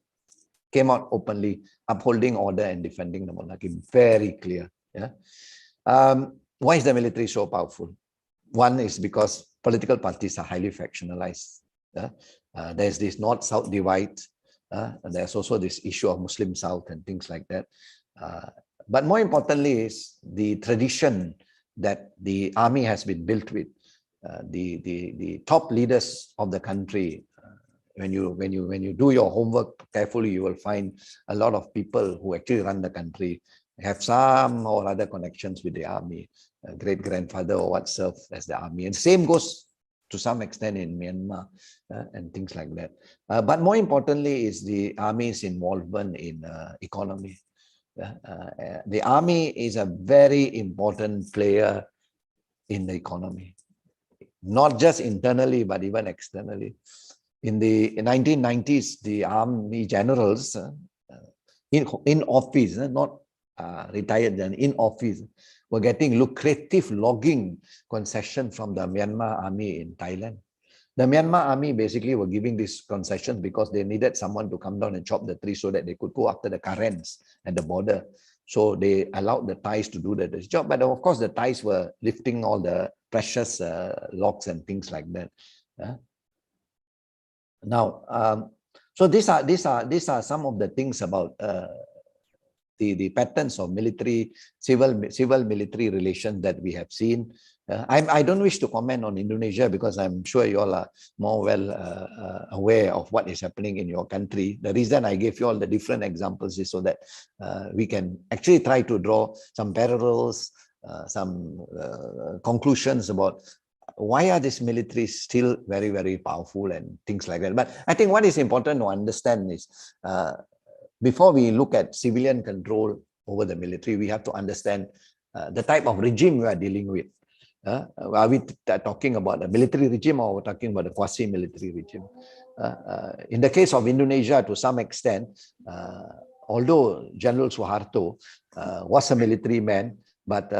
came out openly, upholding order and defending the monarchy. Very clear. Why is the military so powerful? One is because political parties are highly factionalized. There's this North-South divide. There's also this issue of Muslim South and things like that. But more importantly is the tradition that the army has been built with. The top leaders of the country, when you do your homework carefully, you will find a lot of people who actually run the country have some or other connections with the army, great-grandfather or what served as the army. And same goes to some extent in Myanmar and things like that. But more importantly is the army's involvement in economy. The army is a very important player in the economy. not just internally, but even externally. In the 1990s, the army generals in office, not retired, and in office, were getting lucrative logging concession from the Myanmar army in Thailand. The Myanmar army basically were giving these concessions because they needed someone to come down and chop the tree so that they could go after the Karens at the border. So they allowed the Thais to do this job. But of course, the Thais were lifting all the precious logs and things like that. Now, so these are some of the things about the patterns of civil military relations that we have seen. I don't wish to comment on Indonesia because I'm sure you all are more aware of what is happening in your country. The reason I gave you all the different examples is so that we can actually try to draw some parallels, some conclusions about why are these militaries still very, very powerful and things like that. But I think what is important to understand is before we look at civilian control over the military, we have to understand the type of regime we are dealing with. Are we talking about a military regime or we're talking about a quasi-military regime? In the case of Indonesia, to some extent, although General Suharto was a military man, but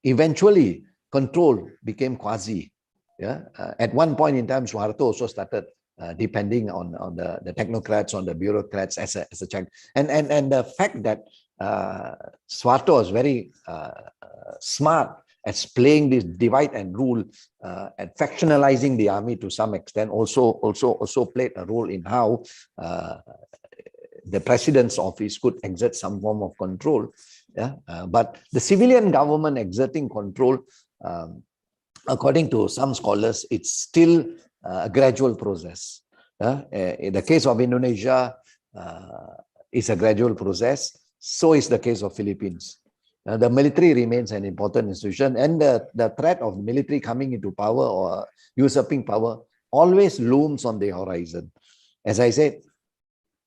eventually control became quasi. At one point in time, Suharto also started depending on the technocrats, on the bureaucrats as a check. And the fact that Suharto was very smart at playing this divide and rule, at factionalizing the army to some extent, also played a role in how the president's office could exert some form of control. But the civilian government exerting control, according to some scholars, it's still a gradual process. In the case of Indonesia, it's a gradual process. So is the case of Philippines. The military remains an important institution, and the threat of military coming into power or usurping power always looms on the horizon. As I said,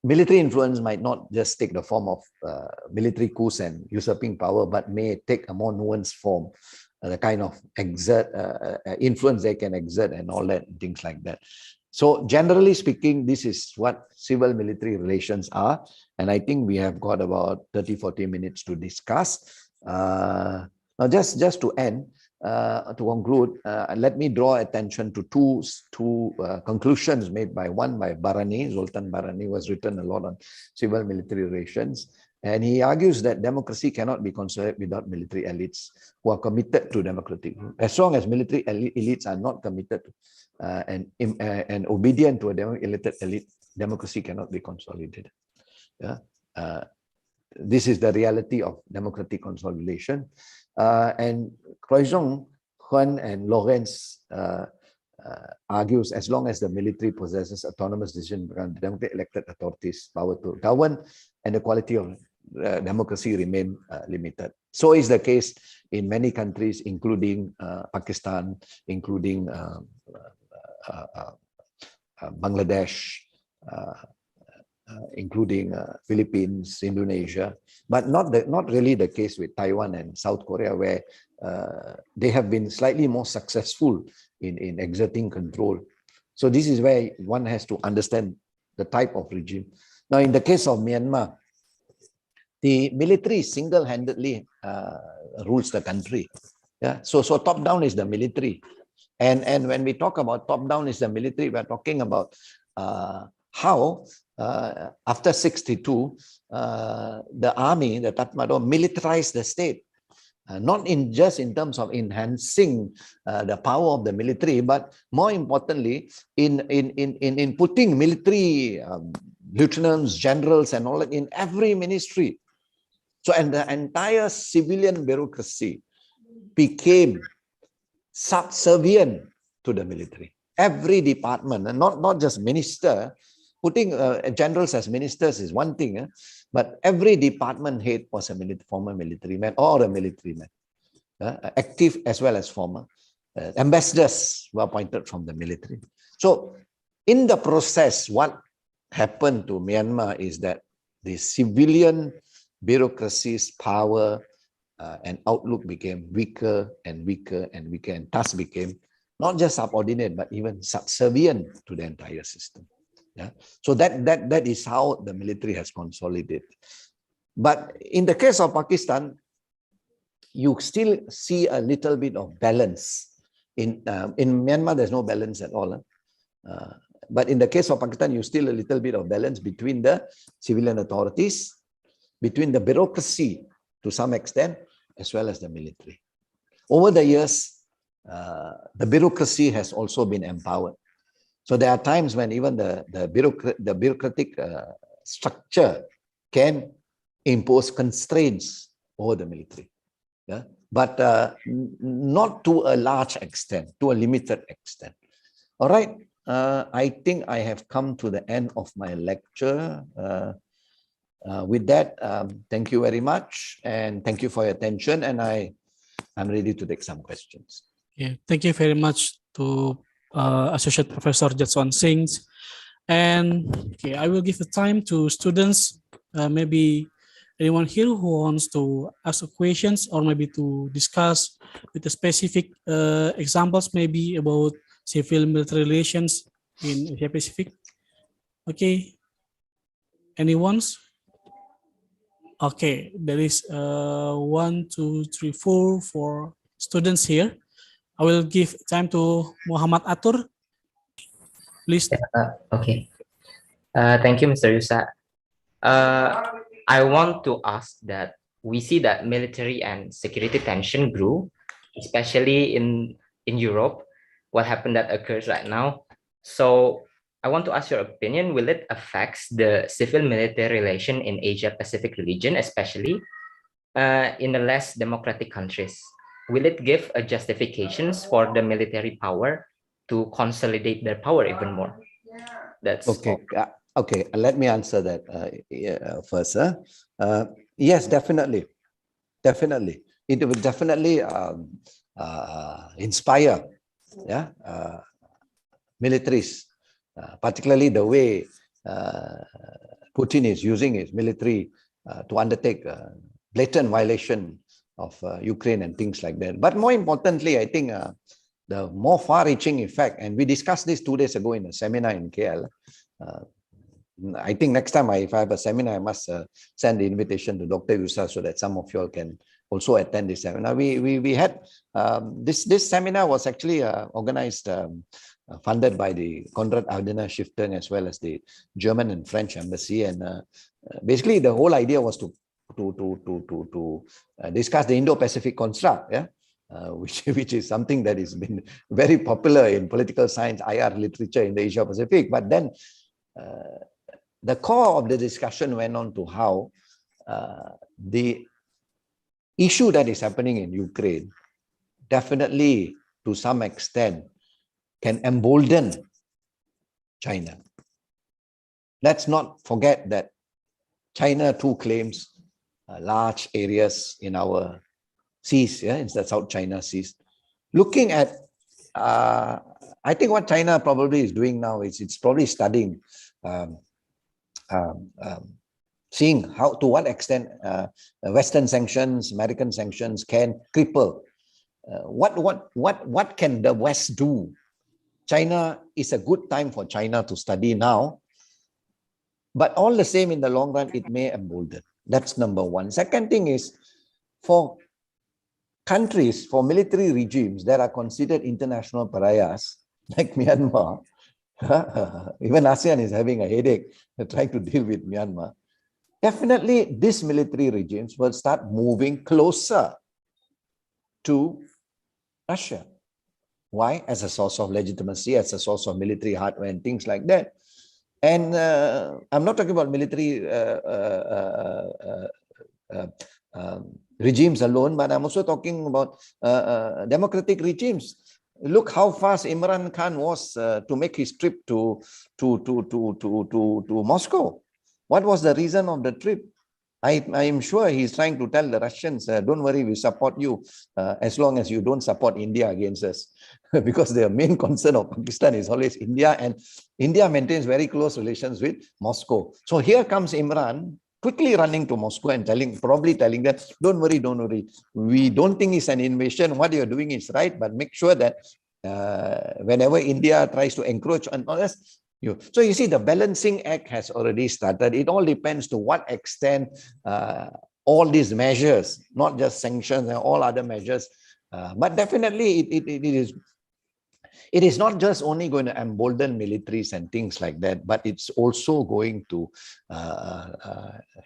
military influence might not just take the form of military coups and usurping power, but may take a more nuanced form, the kind of influence they can exert and all that, things like that. So generally speaking, this is what civil-military relations are. And I think we have got about 30-40 minutes to discuss. Now, just to end, to conclude, let me draw attention to two conclusions made by Barani, Zoltan Barani, who has written a lot on civil-military relations. And he argues that democracy cannot be consolidated without military elites who are committed to democratic rule. As long as military elites are not committed and obedient to a elected elite, democracy cannot be consolidated. This is the reality of democratic consolidation. And Croizon, Juan, and Lawrence argues as long as the military possesses autonomous decision, the democratic elected authorities power to govern, and the quality of democracy remain limited. So is the case in many countries, including Pakistan, including Bangladesh, including Philippines, Indonesia, but not really the case with Taiwan and South Korea, where they have been slightly more successful in exerting control. So this is where one has to understand the type of regime. Now, in the case of Myanmar, the military single-handedly rules the country. So top-down is the military. And when we talk about top-down is the military, we're talking about how after 62, the army, the Tatmadaw, militarized the state. Not just in terms of enhancing the power of the military, but more importantly, in putting military lieutenants, generals, and all that in every ministry. So, and the entire civilian bureaucracy became subservient to the military. Every department, and not just minister, putting generals as ministers is one thing, but every department head was a former military man or a military man, active as well as former. Ambassadors were appointed from the military. So in the process, what happened to Myanmar is that the civilian bureaucracy's power and outlook became weaker and weaker and weaker, and thus became not just subordinate, but even subservient to the entire system. Yeah. So that is how the military has consolidated. But in the case of Pakistan, you still see a little bit of balance. In Myanmar, there's no balance at all. But in the case of Pakistan, you still a little bit of balance between the civilian authorities, between the bureaucracy to some extent, as well as the military. Over the years, the bureaucracy has also been empowered. So there are times when even the bureaucratic structure can impose constraints over the military. Yeah? But not to a large extent, to a limited extent. All right. I think I have come to the end of my lecture. With that, thank you very much, and thank you for your attention. And I'm ready to take some questions. Yeah, thank you very much to Associate Professor Jastwan Singh. And okay, I will give the time to students. Maybe anyone here who wants to ask questions or maybe to discuss with the specific examples, maybe about civil-military relations in Asia Pacific. Okay, anyone? Okay, there is 1, 2, 3, 4 students here. I will give time to Muhammad Atur. Please. Okay. Thank you, Mr. Yusa. I want to ask that we see that military and security tension grew, especially in Europe. What happened that occurs right now? So I want to ask your opinion. Will it affect the civil-military relation in Asia-Pacific region, especially in the less democratic countries? Will it give a justifications for the military power to consolidate their power even more? That's okay. Okay, let me answer that first. Yes, definitely. Definitely. It will definitely inspire militaries, particularly the way Putin is using his military to undertake blatant violation of Ukraine and things like that. But more importantly, I think the more far-reaching effect, and we discussed this 2 days ago in a seminar in KL. I think next time if I have a seminar, I must send the invitation to Dr. Yusa so that some of you all can also attend this seminar. We had this seminar was actually organized, funded by the Konrad Adenauer Stiftung as well as the German and French embassy, and basically the whole idea was to discuss the Indo-Pacific construct, which is something that has been very popular in political science, IR literature in the Asia Pacific. But then the core of the discussion went on to how the issue that is happening in Ukraine definitely to some extent can embolden China. Let's not forget that China too claims large areas in our seas, in the South China Seas. Looking at, I think what China probably is doing now is it's probably studying, seeing how, to what extent Western sanctions, American sanctions can cripple. What can the West do? China is a good time for China to study now, but all the same, in the long run, it may embolden. That's number one. Second thing is, for countries, for military regimes that are considered international pariahs, like Myanmar, even ASEAN is having a headache trying to deal with Myanmar. Definitely, these military regimes will start moving closer to Russia. Why? As a source of legitimacy, as a source of military hardware and things like that. And I'm not talking about military regimes alone, but I'm also talking about democratic regimes. Look how fast Imran Khan was to make his trip to Moscow. What was the reason of the trip? I am sure he's trying to tell the Russians, don't worry, we support you as long as you don't support India against us. Because the main concern of Pakistan is always India, and India maintains very close relations with Moscow. So here comes Imran, quickly running to Moscow and probably telling them, don't worry, we don't think it's an invasion. What you're doing is right, but make sure that whenever India tries to encroach on us, so you see the balancing act has already started. It all depends to what extent all these measures, not just sanctions and all other measures, but definitely it is not just only going to embolden militaries and things like that, but it's also going to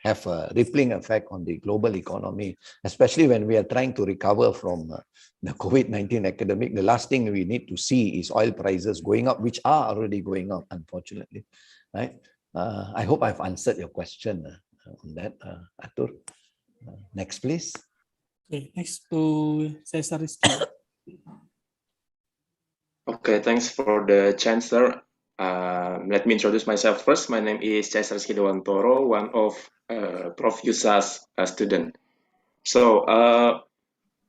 have a rippling effect on the global economy, especially when we are trying to recover from the COVID-19 epidemic. The last thing we need to see is oil prices going up, which are already going up, unfortunately. Right? I hope I've answered your question on that, Atur. Next, please. Okay, next to Cesar Rizky. Okay, thanks for the chance, sir. Let me introduce myself first. My name is Cesar Rizky Dewantoro, one of Prof. Yusa's student. So,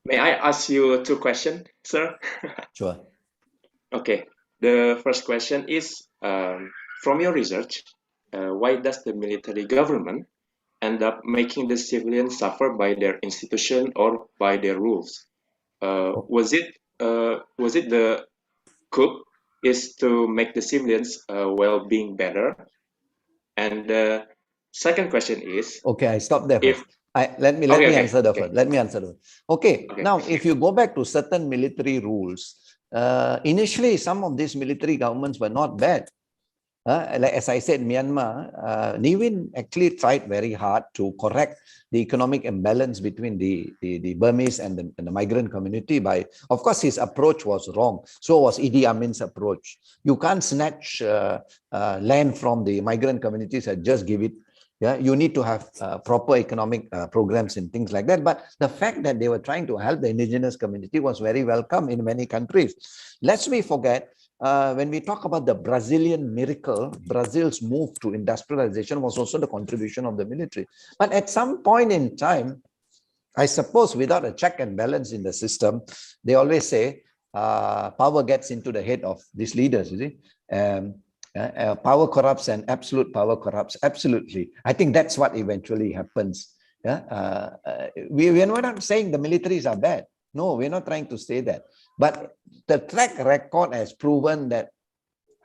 may I ask you two questions, sir? Sure. Okay, the first question is, from your research, why does the military government end up making the civilians suffer by their institution or by their rules? Was it the coup is to make the civilians' well-being better? And the second question is, okay, I stop there first. Let me answer the first. Let me answer the first. Okay. Now, if you go back to certain military rules, initially some of these military governments were not bad. Like as I said, Myanmar, Nevin actually tried very hard to correct the economic imbalance between the Burmese and the migrant community by, of course, his approach was wrong. So was Idi Amin's approach. You can't snatch land from the migrant communities and just give it. Yeah, you need to have proper economic programs and things like that. But the fact that they were trying to help the indigenous community was very welcome in many countries. Lest we forget, when we talk about the Brazilian miracle, Brazil's move to industrialization was also the contribution of the military. But at some point in time, I suppose without a check and balance in the system, they always say power gets into the head of these leaders, you see. Power corrupts and absolute power corrupts. Absolutely. I think that's what eventually happens. Yeah? We're not saying the militaries are bad. No, we're not trying to say that. But the track record has proven that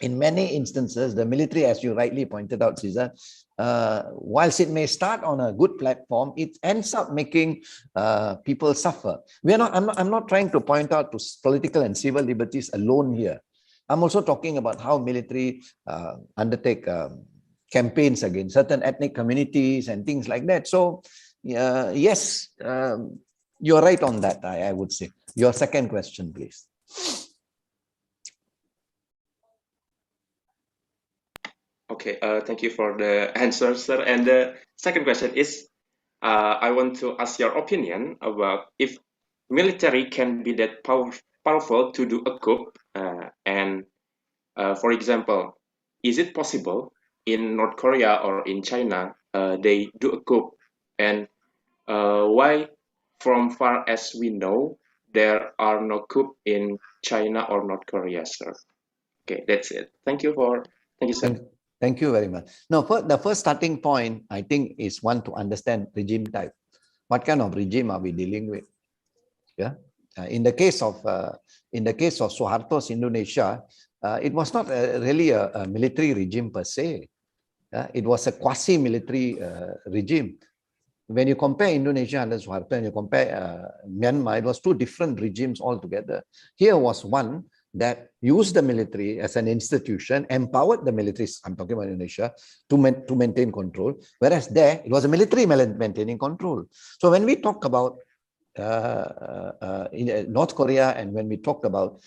in many instances, the military, as you rightly pointed out, Caesar, whilst it may start on a good platform, it ends up making people suffer. I'm not trying to point out to political and civil liberties alone here. I'm also talking about how military undertake campaigns against certain ethnic communities and things like that. So, yes, you're right on that, I would say. Your second question, please. Okay, thank you for the answer, sir. And the second question is, I want to ask your opinion about if military can be that powerful to do a coup. For example, is it possible in North Korea or in China, they do a coup? And why, from far as we know, there are no coup in China or North Korea, sir? Okay, that's it. Thank you, sir. Thank you very much. Now, the first starting point, I think, is one to understand regime type. What kind of regime are we dealing with? Yeah. In the case of Suharto's Indonesia, it was not really a military regime per se. It was a quasi-military regime. When you compare Indonesia under Suharto and you compare Myanmar, it was two different regimes altogether. Here was one that used the military as an institution, empowered the military, I'm talking about Indonesia, to maintain control, whereas there, it was a military maintaining control. So when we talk about in North Korea and when we talk about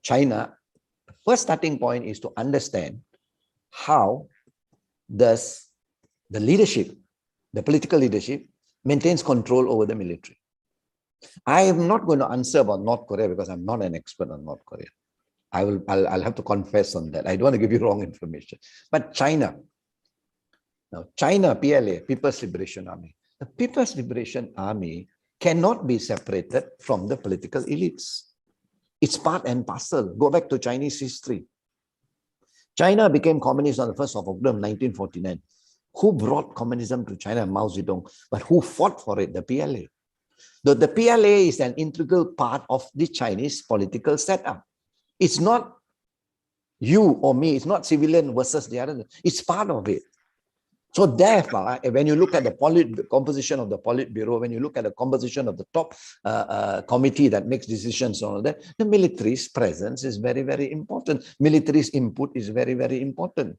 China, the first starting point is to understand how does the leadership, the political leadership, maintains control over the military. I am not going to answer about North Korea because I'm not an expert on North Korea. I'll have to confess on that. I don't want to give you wrong information. But China, now China, PLA, People's Liberation Army. The People's Liberation Army cannot be separated from the political elites. It's part and parcel. Go back to Chinese history. China became communist on the 1st of October 1949. Who brought communism to China? Mao Zedong. But who fought for it? The PLA. The PLA is an integral part of the Chinese political setup. It's not you or me, it's not civilian versus the other, it's part of it. So therefore, when you look at the composition of the Politburo, when you look at the composition of the top committee that makes decisions on all that, the military's presence is very, very important. Military's input is very, very important.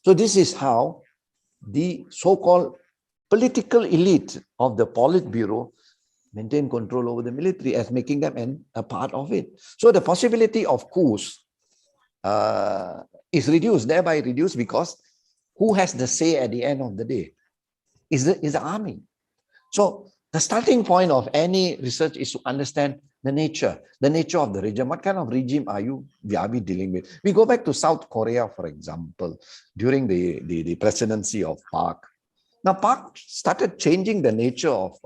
So this is how the so-called political elite of the Politburo maintain control over the military as making them a part of it. So the possibility of coups is reduced, thereby reduced, because who has the say at the end of the day is the army. So the starting point of any research is to understand the nature of the regime. What kind of regime are we dealing with? We go back to South Korea, for example, during the presidency of Park. Now, Park started changing the nature of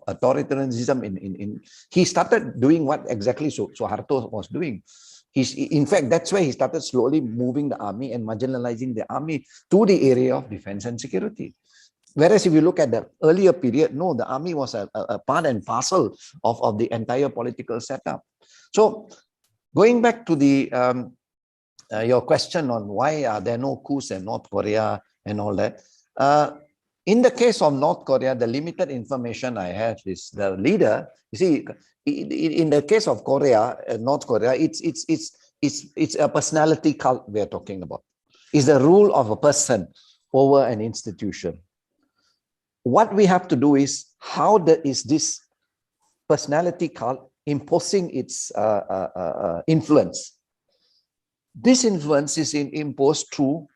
authoritarianism. He started doing what exactly Suharto was doing. In fact, that's why he started slowly moving the army and marginalizing the army to the area of defense and security. Whereas if you look at the earlier period, no, the army was a part and parcel of the entire political setup. So going back to your question on why are there no coups in North Korea and all that, in the case of North Korea, the limited information I have is the leader. You see, in the case of North Korea, it's a personality cult we are talking about. It's the rule of a person over an institution. What we have to do is, how is this personality cult imposing its influence? This influence is imposed through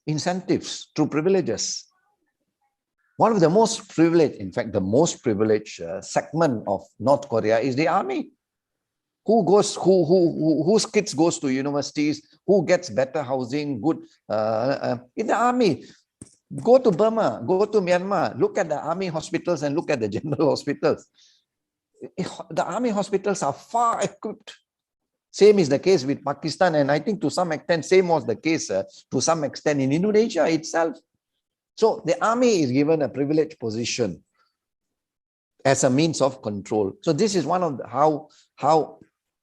incentives, through privileges. One of the most privileged, in fact, the most privileged segment of North Korea is the army. Whose kids goes to universities, who gets better housing, good in the army. Go to Burma, go to Myanmar, look at the army hospitals and look at the general hospitals. The army hospitals are far equipped. Same is the case with Pakistan, and I think to some extent, same was the case to some extent in Indonesia itself. So the army is given a privileged position as a means of control. So this is one of how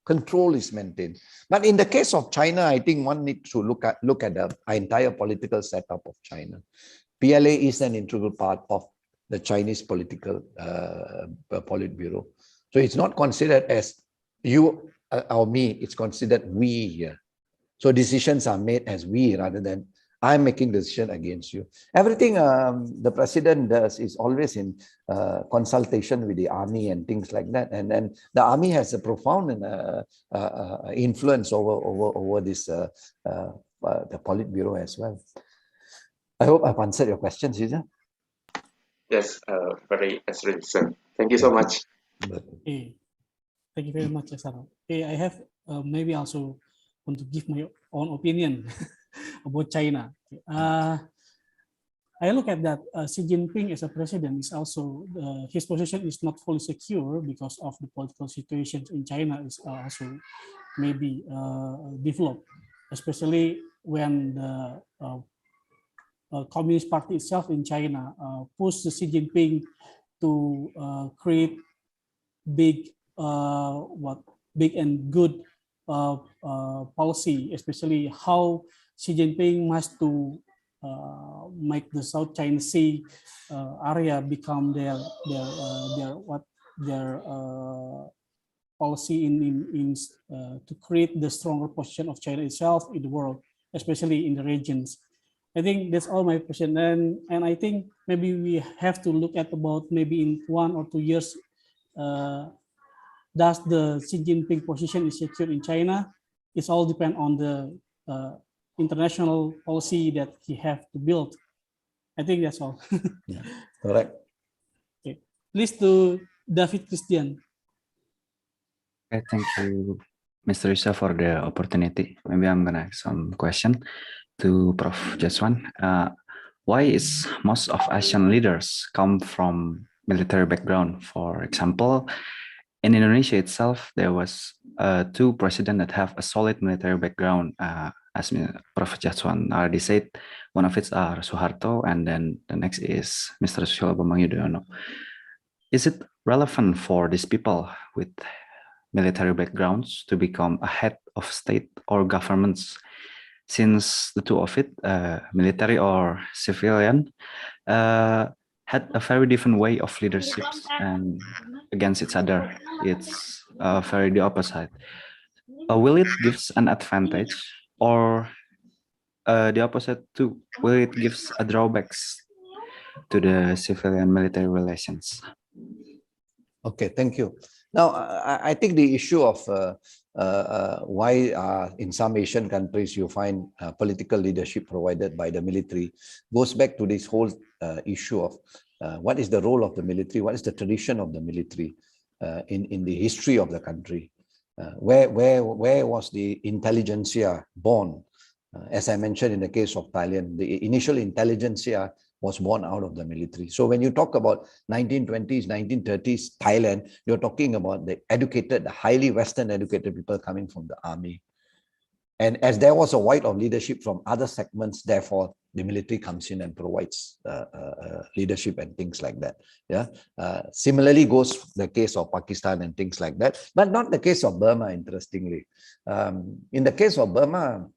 control is maintained. But in the case of China, I think one needs to look at the entire political setup of China. PLA is an integral part of the Chinese political Politburo. So it's not considered as you or me, it's considered we here. So decisions are made as we rather than I'm making the decision against you. Everything the president does is always in consultation with the army and things like that. And then the army has a profound influence over this the Politburo as well. I hope I've answered your questions, Yusa. Yes, very answering, sir. Thank you so much. Okay. Thank you very much, Sarah. Okay, I have maybe also want to give my own opinion about China. I look at that Xi Jinping as a president is also, his position is not fully secure because of the political situation in China is also maybe developed, especially when the Communist Party itself in China pushed Xi Jinping to create big and good policy, especially how Xi Jinping must to make the South China Sea area become their policy in to create the stronger position of China itself in the world, especially in the regions. I think that's all my question, and I think maybe we have to look at about maybe in 1 or 2 years. Does the Xi Jinping position is secure in China? It's all depend on the international policy that he have to build. I think that's all. Yeah, correct. Okay, please to David Christian. Okay, thank you, Mr. Yusa, for the opportunity. Maybe I'm gonna ask some question to Prof. Jastwan. Why is most of Asian leaders come from military background? For example, in Indonesia itself, there was 2 presidents that have a solid military background. As Prof. Jastwan already said, one of it are Suharto, and then the next is Mr. Susilo Bambang Yudhoyono. is it relevant for these people with military backgrounds to become a head of state or governments, since the two of it, military or civilian, had a very different way of leadership and against each other? It's very the opposite. Will it gives an advantage, or the opposite too? Will it gives a drawbacks to the civilian military relations? Okay, thank you. Now, I think the issue of why in some Asian countries you find political leadership provided by the military goes back to this whole issue of what is the role of the military, what is the tradition of the military in the history of the country. Where was the intelligentsia born? As I mentioned in the case of Thailand, the initial intelligentsia was born out of the military. So when you talk about 1920s, 1930s Thailand, you're talking about the educated, the highly Western educated people coming from the army. And as there was a void of leadership from other segments, therefore the military comes in and provides leadership and things like that. Yeah. Similarly goes the case of Pakistan and things like that, but not the case of Burma, interestingly. In the case of Burma,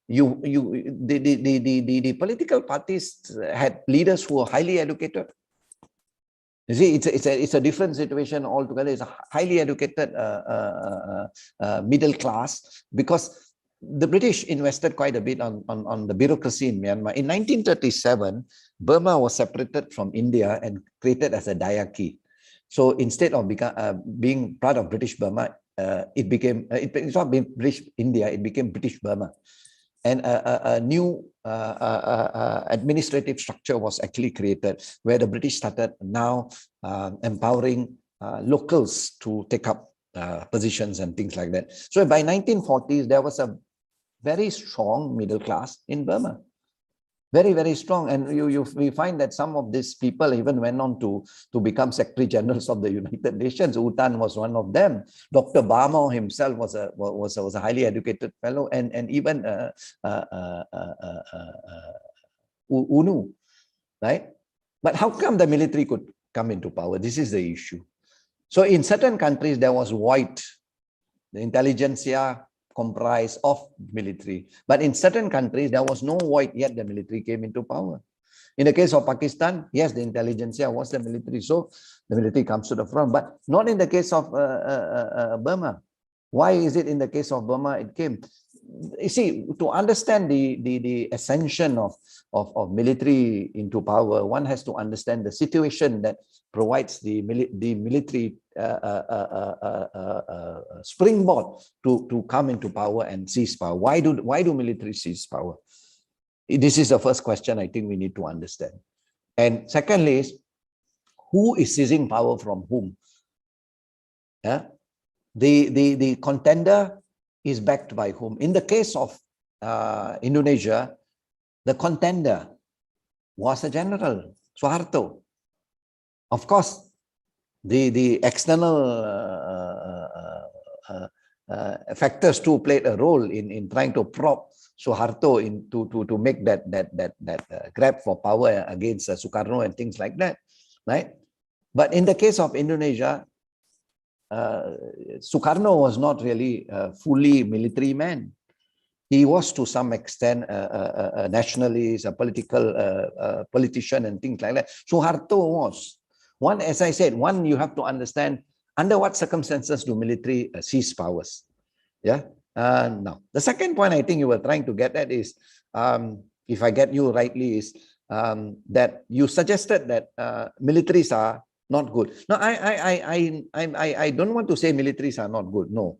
the political parties had leaders who were highly educated. You see, it's a different situation altogether. It's a highly educated middle class, because the British invested quite a bit on the bureaucracy in Myanmar. In 1937, Burma was separated from India and created as a diarchy. So instead of being part of British Burma, it's not being British India, it became British Burma. And a new administrative structure was actually created, where the British started now empowering locals to take up positions and things like that. So by 1940s, there was a very strong middle class in Burma. Very, very strong. And we find that some of these people even went on to become Secretary Generals of the United Nations. U Thant was one of them. Dr. Barmo himself was a highly educated fellow, and even UNU, right? But how come the military could come into power? This is the issue. So in certain countries, there was void. The intelligentsia comprised of military. But in certain countries, there was no void, yet the military came into power. In the case of Pakistan, yes, the intelligentsia was the military, so the military comes to the front, but not in the case of Burma. Why is it in the case of Burma it came? You see, to understand the ascension of military into power, one has to understand the situation that provides the military springboard to come into power and seize power. Why do military seize power? This is the first question I think we need to understand. And secondly is, who is seizing power from whom? Yeah? The contender is backed by whom? In the case of Indonesia, the contender was a general, Suharto. Of course, the external factors too played a role in trying to prop Suharto to make that grab for power against Sukarno and things like that, right? But in the case of Indonesia, Sukarno was not really a fully military man. He was to some extent a nationalist, a politician and things like that. Suharto was. One, as I said, you have to understand under what circumstances do military seize powers. Yeah. Now, the second point I think you were trying to get at is, if I get you rightly, is that you suggested that militaries are not good. No, I don't want to say militaries are not good. No.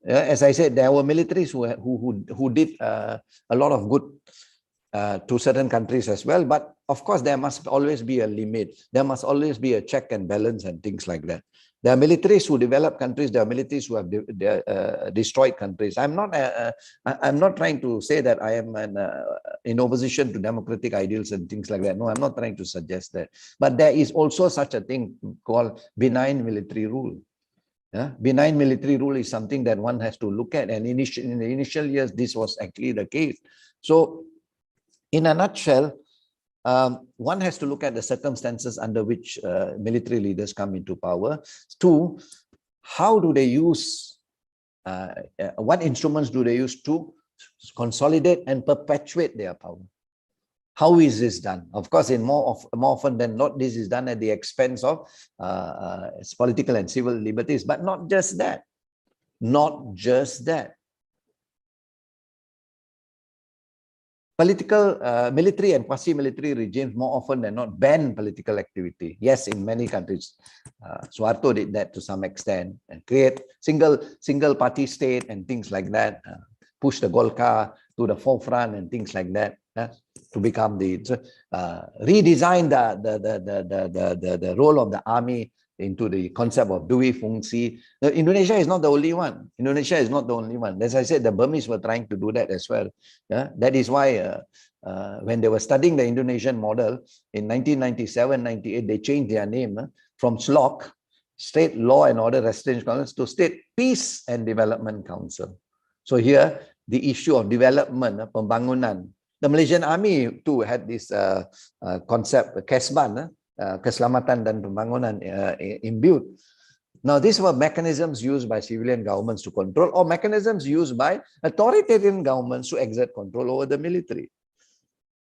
As I said, there were militaries who did a lot of good to certain countries as well. But of course, there must always be a limit. There must always be a check and balance and things like that. There are militaries who develop countries. There are militaries who have destroyed countries. I'm not trying to say that I am in opposition to democratic ideals and things like that. No, I'm not trying to suggest that. But there is also such a thing called benign military rule. Yeah? Benign military rule is something that one has to look at. And in the initial years, this was actually the case. So in a nutshell, one has to look at the circumstances under which military leaders come into power. Two, how do they use, what instruments do they use to consolidate and perpetuate their power? How is this done? Of course, in more often than not, this is done at the expense of political and civil liberties, but not just that. Not just that. Political, military and quasi-military regimes more often than not ban political activity. Yes, in many countries, Suharto did that to some extent and create single party state and things like that. Push the Golkar to the forefront and things like that. To become the redesign the role of the army into the concept of Dui Fungsi. Indonesia is not the only one. Indonesia is not the only one. As I said, the Burmese were trying to do that as well. That is why when they were studying the Indonesian model in 1997-98, they changed their name from SLOC, State Law and Order Restoration Council, to State Peace and Development Council. So here, the issue of development, pembangunan. The Malaysian Army too had this concept, KESBAN, Keselamatan dan Pembangunan imbued. Now, these were mechanisms used by civilian governments to control, or mechanisms used by authoritarian governments to exert control over the military.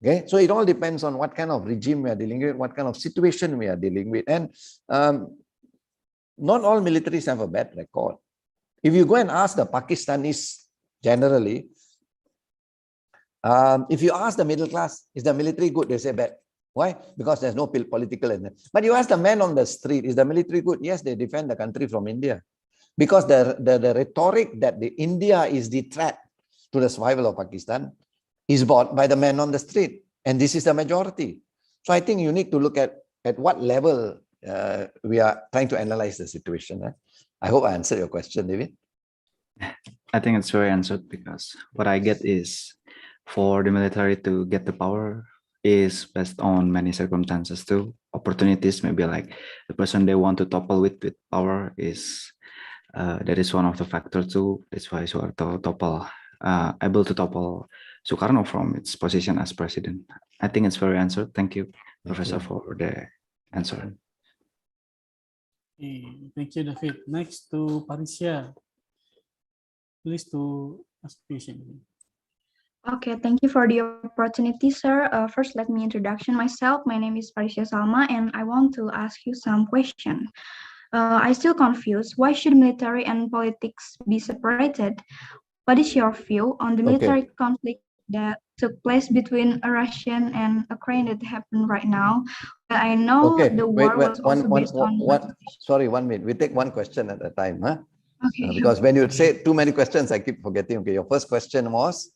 Okay, so it all depends on what kind of regime we are dealing with, what kind of situation we are dealing with. And not all militaries have a bad record. If you go and ask the Pakistanis generally, if you ask the middle class, is the military good? They say bad. Why? Because there's no political element. But you ask the man on the street, is the military good? Yes, they defend the country from India. Because the rhetoric that India is the threat to the survival of Pakistan is bought by the man on the street. And this is the majority. So I think you need to look at what level we are trying to analyze the situation. I hope I answered your question, David. I think it's very answered, because what I get is for the military to get the power is based on many circumstances too. Opportunities, maybe like the person they want to topple with power is, that is one of the factors too. That's why Suharto able to topple Sukarno from its position as president. I think it's very answered. Thank you, Professor, for the answer. Okay, thank you, David. Next to Parisha. Please to ask question. Okay, thank you for the opportunity, sir. First, let me introduction myself. My name is Parisha Salma, and I want to ask you some question. I still confused. Why should military and politics be separated? What is your view on the military conflict that took place between Russian and Ukraine that happened right now? I know the war was also based on... Sorry, 1 minute. We take one question at a time, huh? Okay. Because when you say too many questions, I keep forgetting. Okay, your first question was?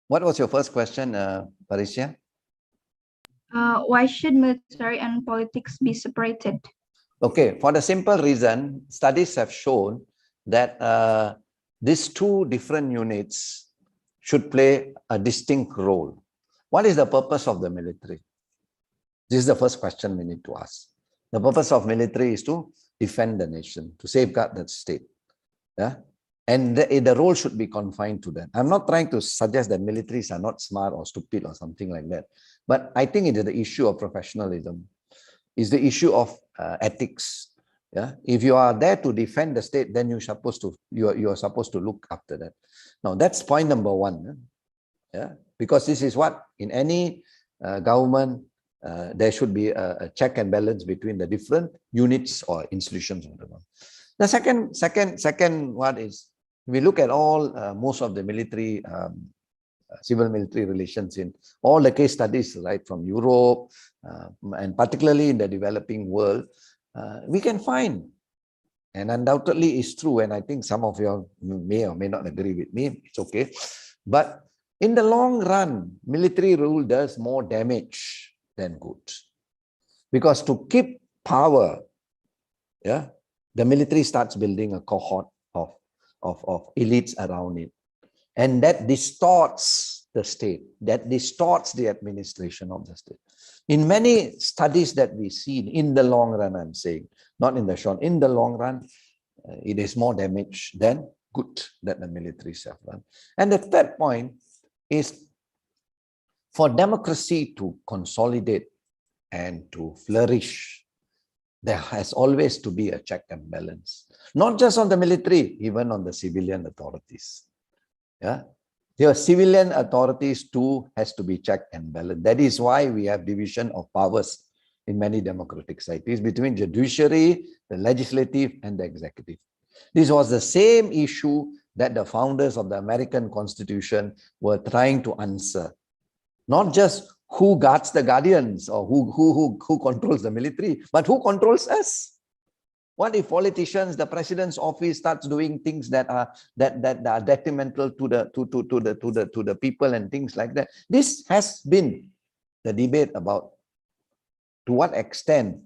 What was your first question, Parisha? Why should military and politics be separated? Okay, for the simple reason, studies have shown that these two different units should play a distinct role. What is the purpose of the military? This is the first question we need to ask. The purpose of military is to defend the nation, to safeguard the state. Yeah? And the role should be confined to that. I'm not trying to suggest that militaries are not smart or stupid or something like that. But I think it is the issue of professionalism. It's the issue of ethics. Yeah? If you are there to defend the state, then you are supposed to look after that. Now, that's point number one. Yeah? Because this is what, in any government, there should be a check and balance between the different units or institutions. The second one is, we look at all most of the military, civil military relations in all the case studies, right, from Europe and particularly in the developing world, we can find, and undoubtedly it's true, and I think some of you may or may not agree with me, it's okay, but in the long run, military rule does more damage than good. Because to keep power, yeah, the military starts building a cohort of elites around it. And that distorts the state, that distorts the administration of the state. In many studies that we see, in the long run, I'm saying, not in the short, in the long run, it is more damage than good that the militaries have done. And the third point, is for democracy to consolidate and to flourish, there has always to be a check and balance, not just on the military, even on the civilian authorities. Yeah, your civilian authorities too has to be checked and balanced. That is why we have division of powers in many democratic societies between judiciary, the legislative, and the executive. This was the same issue that the founders of the American Constitution were trying to answer. Not just who guards the guardians or who controls the military, but who controls us. What if politicians, the president's office starts doing things that are detrimental to the people and things like that? This has been the debate about to what extent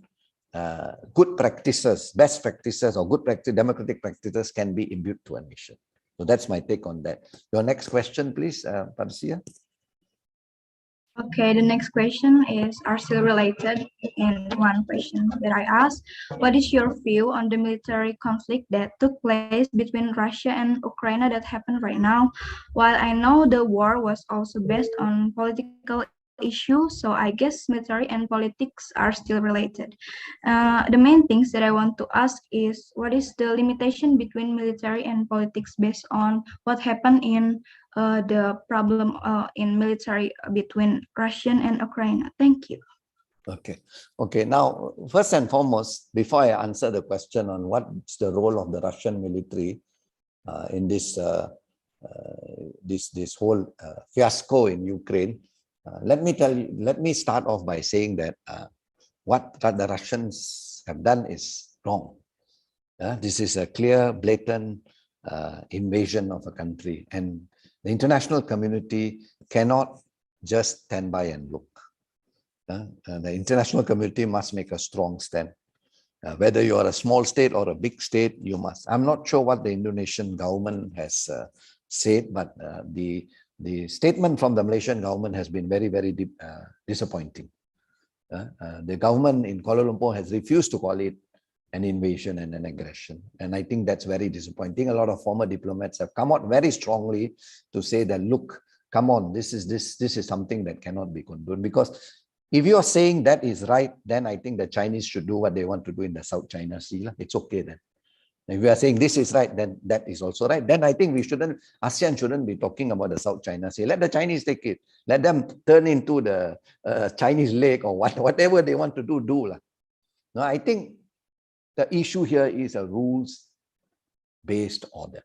good practices, best practices, or good practice, democratic practices can be imbued to a nation. So that's my take on that. Your next question, please, Parsia. Okay, the next question are still related in one question that I asked. What is your view on the military conflict that took place between Russia and Ukraine that happened right now? While I know the war was also based on political issues, so I guess military and politics are still related. The main things that I want to ask is, what is the limitation between military and politics based on what happened in the problem in military between Russian and Ukraine? Thank you. Okay. Now, first and foremost, before I answer the question on what's the role of the Russian military in this this whole fiasco in Ukraine, let me start off by saying that what the Russians have done is wrong. This is a clear, blatant invasion of a country, and the international community cannot just stand by and look. The international community must make a strong stand. Whether you are a small state or a big state, you must. I'm not sure what the Indonesian government has said, but the statement from the Malaysian government has been very, very disappointing. The government in Kuala Lumpur has refused to call it an invasion and an aggression. And I think that's very disappointing. A lot of former diplomats have come out very strongly to say that, look, come on, this is something that cannot be condoned. Because if you're saying that is right, then I think the Chinese should do what they want to do in the South China Sea. It's okay then. If we are saying this is right, then that is also right. Then I think ASEAN shouldn't be talking about the South China Sea. Let the Chinese take it. Let them turn into the Chinese lake or whatever they want to do. No, I think the issue here is a rules-based order.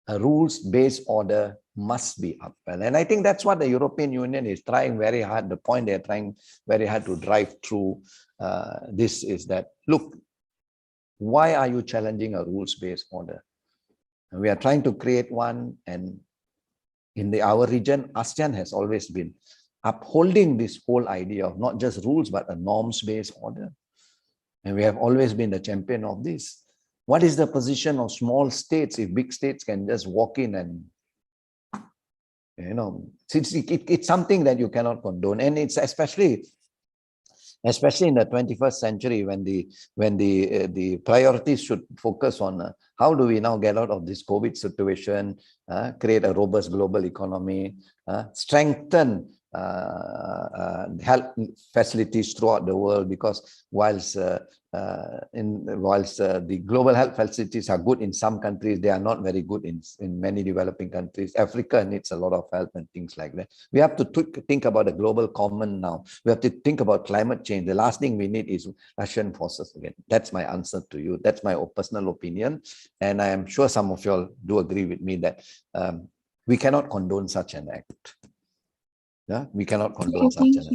A rules-based order must be upheld. And I think that's what the European Union is trying very hard. The point they're trying very hard to drive through this is that, look, why are you challenging a rules-based order? And we are trying to create one, and in our region, ASEAN has always been upholding this whole idea of not just rules, but a norms-based order. And we have always been the champion of this. What is the position of small states if big states can just walk in and, it's something that you cannot condone. And it's especially in the 21st century when the priorities should focus on how do we now get out of this COVID situation, create a robust global economy, strengthen health facilities throughout the world, because whilst the global health facilities are good in some countries, they are not very good in many developing countries. Africa needs a lot of help and things like that. We have to think about a global common now. We have to think about climate change. The last thing we need is Russian forces again. That's my answer to you. That's my personal opinion. And I am sure some of you all do agree with me that we cannot condone such an act. Yeah, we cannot condone such an act.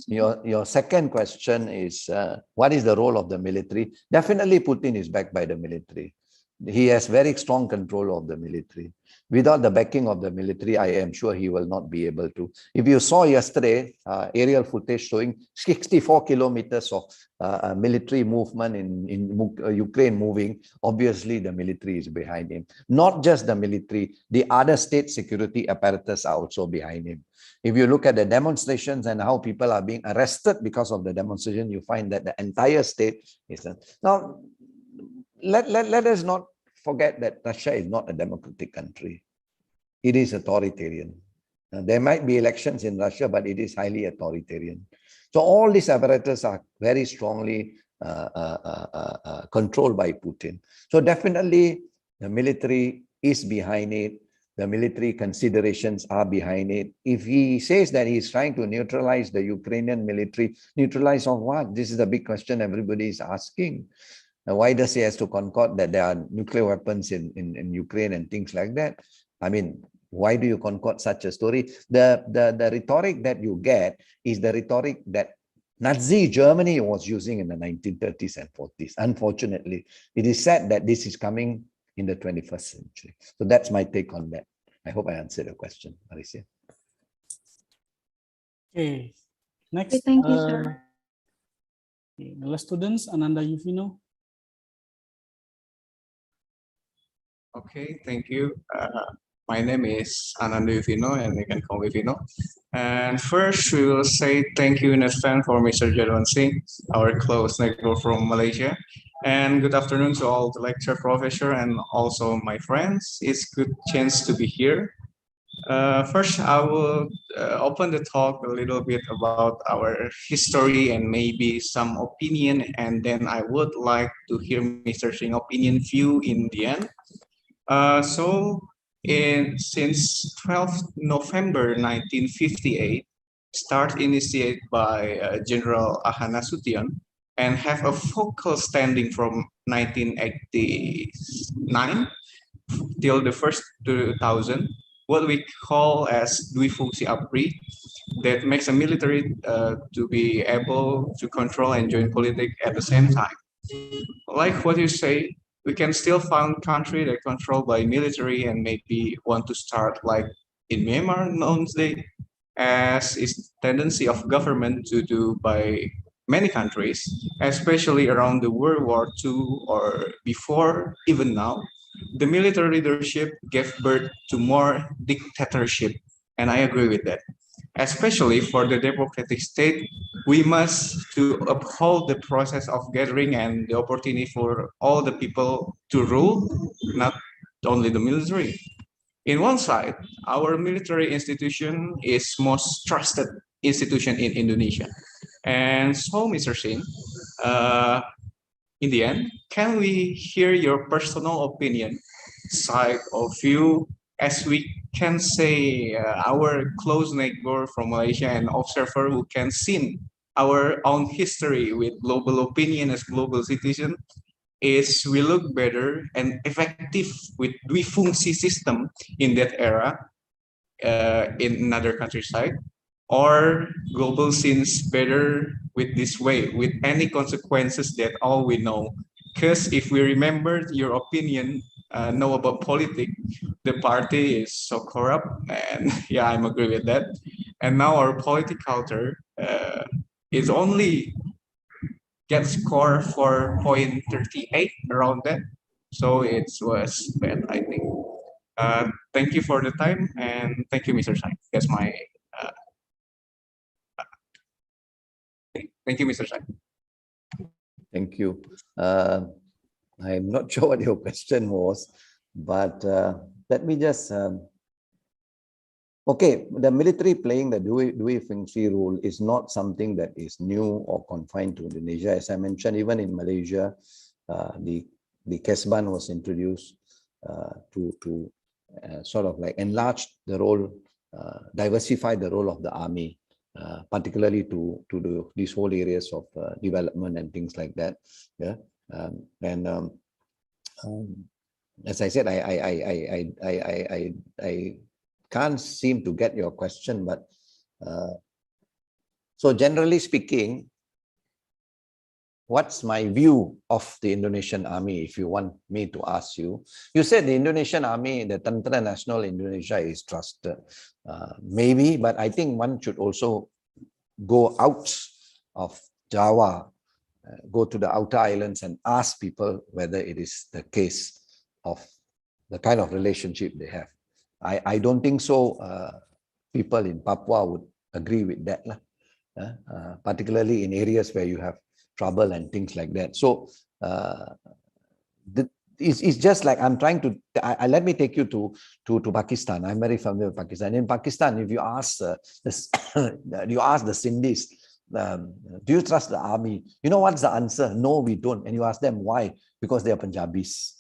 Your second question is, what is the role of the military? Definitely Putin is backed by the military. He has very strong control of the military. Without the backing of the military, I am sure he will not be able to. If you saw yesterday, aerial footage showing 64 kilometers of military movement in Ukraine moving, obviously the military is behind him. Not just the military, the other state security apparatus are also behind him. If you look at the demonstrations and how people are being arrested because of the demonstration, you find that the entire state is... Now, let us not forget that Russia is not a democratic country. it is authoritarian. There might be elections in Russia, but it is highly authoritarian. So all these apparatus are very strongly controlled by Putin. So definitely the military is behind it. The military considerations are behind it. If he says that he's trying to neutralize the Ukrainian military, neutralize on what? This is a big question everybody is asking. Why does he have to concord that there are nuclear weapons in Ukraine and things like that? I mean, why do you concord such a story? The rhetoric that you get is the rhetoric that Nazi Germany was using in the 1930s and 40s. Unfortunately, it is said that this is coming in the 21st century. So that's my take on that. I hope I answered your question, Maurice. Okay, next. Okay, thank you, sir. The last students, Ananda Yuvino. Okay, thank you. My name is Ananda Yuvino, and you can call me Vino. And first, we will say thank you in advance for Mr. Jastwan Singh, our close neighbor from Malaysia. And good afternoon to all the lecture professor and also my friends. It's a good chance to be here. First, I will open the talk a little bit about our history and maybe some opinion, and then I would like to hear Mr. Singh's opinion view in the end. Since 12th November 1958, start initiated by General Ahana Sution and have a focal standing from 1989 till the first 2000, what we call as Dui Fungsi ABRI, that makes a military to be able to control and join politics at the same time. Like what you say, we can still find country that controlled by military and maybe want to start like in Myanmar nowadays, as is tendency of government to do by many countries, especially around the World War II or before, even now. The military leadership gave birth to more dictatorship, and I agree with that. Especially for the democratic state, we must to uphold the process of gathering and the opportunity for all the people to rule, not only the military. In one side, our military institution is most trusted institution in Indonesia. And so, Mr. Singh, in the end, can we hear your personal opinion, side of view, as we can say our close neighbor from Malaysia and observer who can see our own history with global opinion as global citizen, is we look better and effective with Dui Fungsi system in that era in another countryside, or global scenes better with this way, with any consequences that all we know. Because if we remember your opinion, know about politics, the party is so corrupt, and yeah, I'm agree with that. And now our political culture is only get score for 0.38 around that. So it was bad, I think. Thank you for the time, and thank you, Mr. Sai. That's my thank you, Mr. Sai. Thank you. I'm not sure what your question was, but let me just... okay, the military playing the Dui Fungsi role is not something that is new or confined to Indonesia. As I mentioned, even in Malaysia, the Kesban was introduced to sort of like enlarge the role, diversify the role of the army, particularly to these whole areas of development and things like that. Yeah, as I said, I can't seem to get your question, but so generally speaking, what's my view of the Indonesian army? If you want me to ask you, you said the Indonesian army, the Tentera Nasional Indonesia is trusted. Maybe, but I think one should also go out of Java, go to the outer islands and ask people whether it is the case of the kind of relationship they have. I don't think so. People in Papua would agree with that, particularly in areas where you have trouble and things like that. So it's just like I'm trying to. Let me take you to Pakistan. I'm very familiar with Pakistan. In Pakistan, if you ask you ask the Sindhis, do you trust the army? You know what's the answer? No, we don't. And you ask them why? Because they are Punjabis.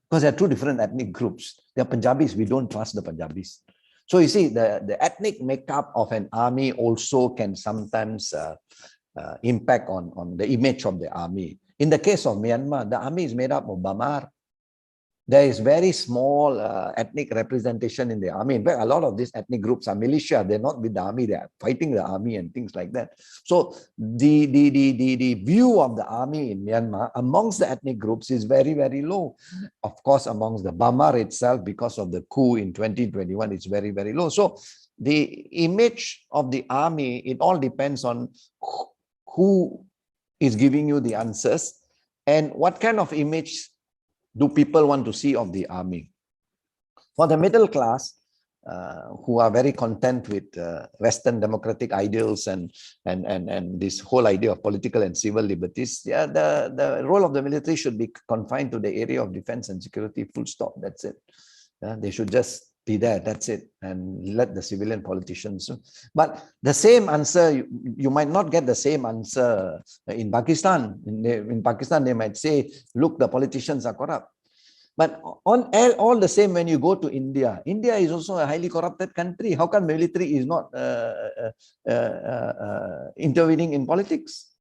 Because there are two different ethnic groups. They are Punjabis. We don't trust the Punjabis. So you see, the ethnic makeup of an army also can sometimes impact on the image of the army. In the case of Myanmar, the army is made up of Bamar. There is very small ethnic representation in the army. In fact, a lot of these ethnic groups are militia. They're not with the army. They are fighting the army and things like that. So the view of the army in Myanmar amongst the ethnic groups is very, very low. Of course, amongst the Bamar itself, because of the coup in 2021, it's very, very low. So the image of the army, it all depends on who is giving you the answers and what kind of image do people want to see of the army. For the middle class, who are very content with Western democratic ideals and this whole idea of political and civil liberties, yeah, the role of the military should be confined to the area of defense and security, full stop, that's it. They should just be there, that's it, and let the civilian politicians. But the same answer, you might not get the same answer in Pakistan. In Pakistan, they might say, look, the politicians are corrupt. But on all the same, when you go to India, India is also a highly corrupted country. How come military is not intervening in politics?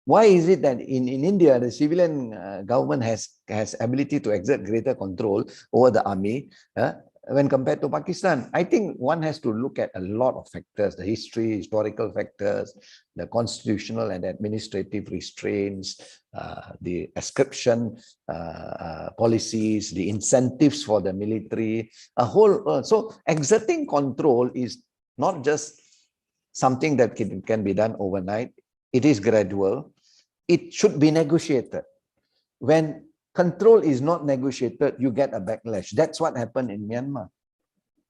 Why is it that in India, the civilian government has ability to exert greater control over the army when compared to Pakistan? I think one has to look at a lot of factors, the history, historical factors, the constitutional and administrative restraints, the ascription policies, the incentives for the military, a whole. So exerting control is not just something that can be done overnight. It is gradual. It should be negotiated. When control is not negotiated, you get a backlash. That's what happened in Myanmar.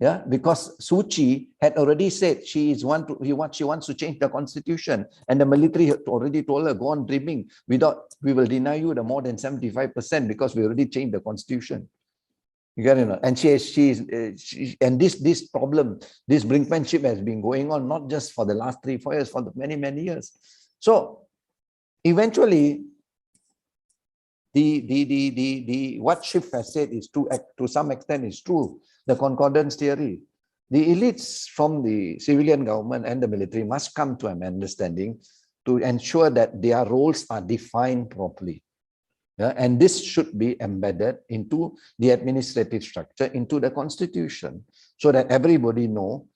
Yeah, because Suu Kyi had already said she wants to change the constitution, and the military had already told her, go on dreaming. We will deny you the more than 75% because we already changed the constitution. You get it? And and this problem, this brinkmanship has been going on not just for the last 3-4 years, for many, many years. So eventually, what Schiff has said is true, to some extent is true. The Concordance Theory. The elites from the civilian government and the military must come to an understanding to ensure that their roles are defined properly. And this should be embedded into the administrative structure, into the constitution, so that everybody know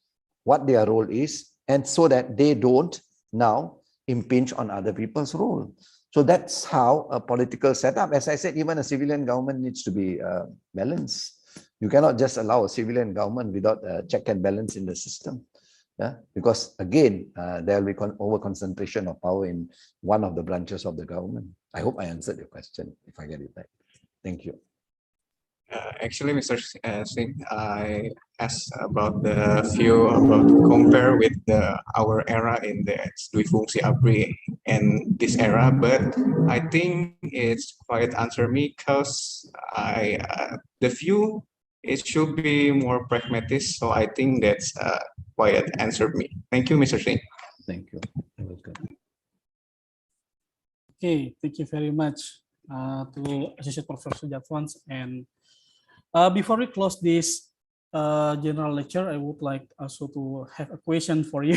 what their role is, and so that they don't now impinge on other people's role. So that's how a political setup, as I said, even a civilian government needs to be balanced. You cannot just allow a civilian government without a check and balance in the system. Because again, there will be over-concentration of power in one of the branches of the government. I hope I answered your question, if I get it right. Thank you. Actually, Mr. Singh, I asked about the view about compare with our era in the Dui Fungsi ABRI and this era, but I think it's quite answer me because the view, it should be more pragmatic. So I think that's quite answered me. Thank you, Mr. Singh. Thank you. Okay, thank you very much to Associate Professor Jastwan. And before we close this general lecture, I would like also to have a question for you,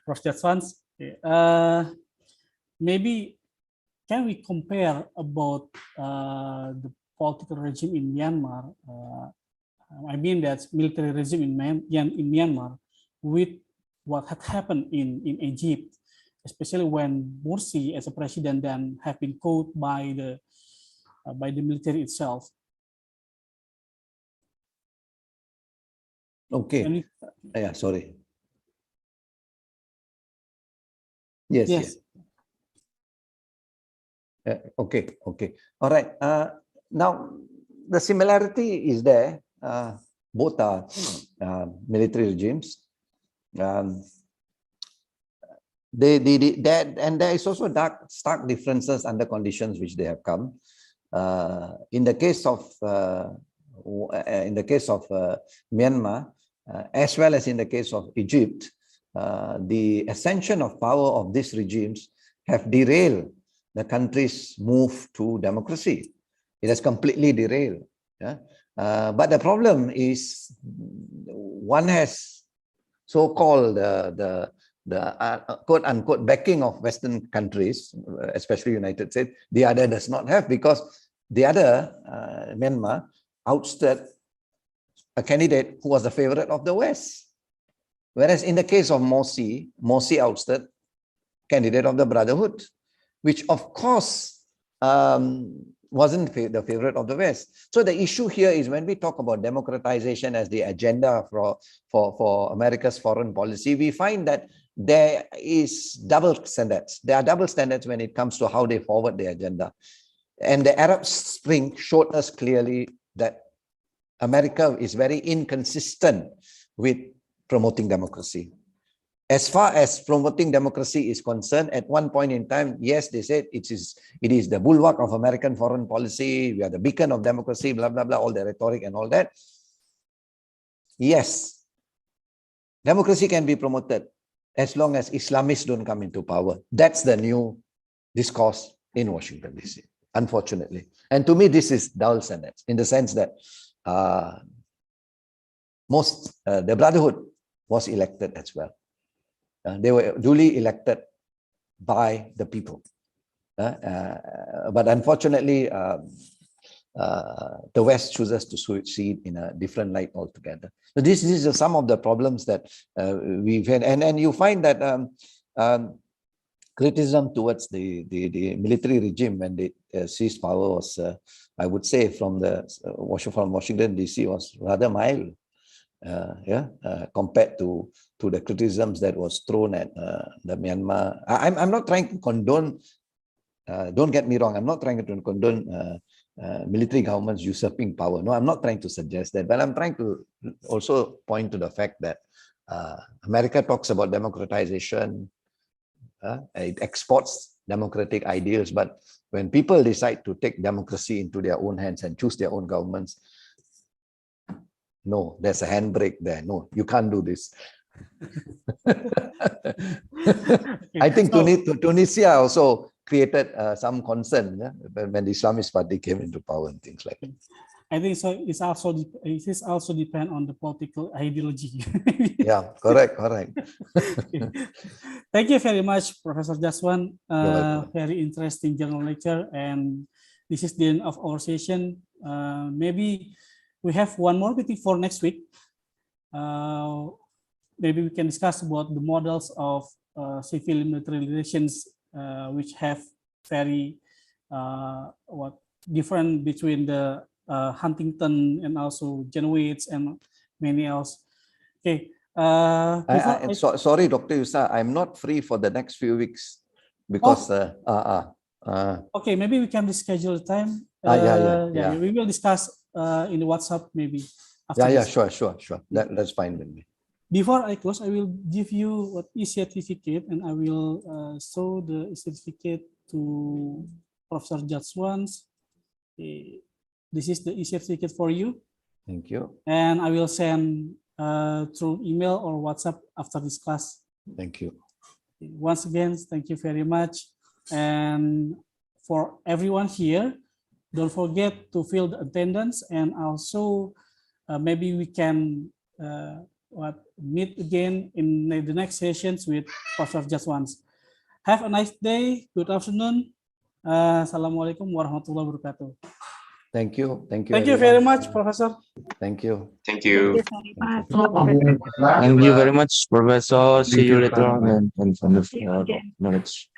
Prof. Jastwan. Okay. Maybe can we compare about the political regime in Myanmar? I mean that military regime in Myanmar with what had happened in Egypt, especially when Morsi as a president then have been caught by the military itself. Okay. Yeah, sorry. Yes. Okay. All right. Now, the similarity is there. Both are military regimes. And there is also stark differences under conditions which they have come. In the case of Myanmar, as well as in the case of Egypt, the ascension of power of these regimes have derailed the country's move to democracy. It has completely derailed. Yeah? But the problem is, one has so-called the quote-unquote backing of Western countries, especially United States. The other does not have, because the other, Myanmar, ousted a candidate who was the favorite of the West. Whereas in the case of Morsi ousted candidate of the Brotherhood, which of course wasn't the favorite of the West. So the issue here is, when we talk about democratization as the agenda for America's foreign policy, we find that there is double standards. There are double standards when it comes to how they forward the agenda. And the Arab Spring showed us clearly that America is very inconsistent with promoting democracy. As far as promoting democracy is concerned, at one point in time, yes, they said it is the bulwark of American foreign policy. We are the beacon of democracy, blah, blah, blah, all the rhetoric and all that. Yes, democracy can be promoted as long as Islamists don't come into power. That's the new discourse in Washington, D.C., unfortunately. And to me, this is double standards, in the sense that the Brotherhood was elected as well. They were duly elected by the people. But unfortunately, the West chooses to see it in a different light altogether. So this is some of the problems that we've had. And you find that criticism towards the military regime when they seized power was, I would say, from Washington, D.C. was rather mild. Compared to the criticisms that was thrown at the Myanmar. I'm not trying to condone, don't get me wrong, I'm not trying to condone military governments usurping power. No, I'm not trying to suggest that, but I'm trying to also point to the fact that America talks about democratization, it exports democratic ideals, but when people decide to take democracy into their own hands and choose their own governments, no, there's a handbrake there. No, you can't do this. I think Tunisia also created some concern when the Islamist party came into power and things like that. I think so. It is also depend on the political ideology. Yeah, correct. Thank you very much, Professor Jastwan. Very interesting journal lecture, and this is the end of our session. Maybe we have one more meeting for next week. Maybe we can discuss about the models of civil military relations, which have very different between the Huntington and also Janowitz and many else. Okay. Sorry, Dr. Yusa, I'm not free for the next few weeks because. Okay, maybe we can reschedule time. We will discuss in the WhatsApp maybe. Sure. That's fine with me. Before I close, I will give you what e-certificate, and I will show the certificate to Professor Jastwan. This is the e-certificate for you. Thank you. And I will send through email or WhatsApp after this class. Thank you. Once again, thank you very much. And for everyone here, don't forget to fill the attendance, and also maybe we can meet again in the next sessions with Professor Jastwan. Have a nice day. Good afternoon. Assalamualaikum warahmatullahi wabarakatuh. Thank you. Thank you very much, Professor. Thank you. Thank you. Thank you very much, Professor. See you later on and from the knowledge.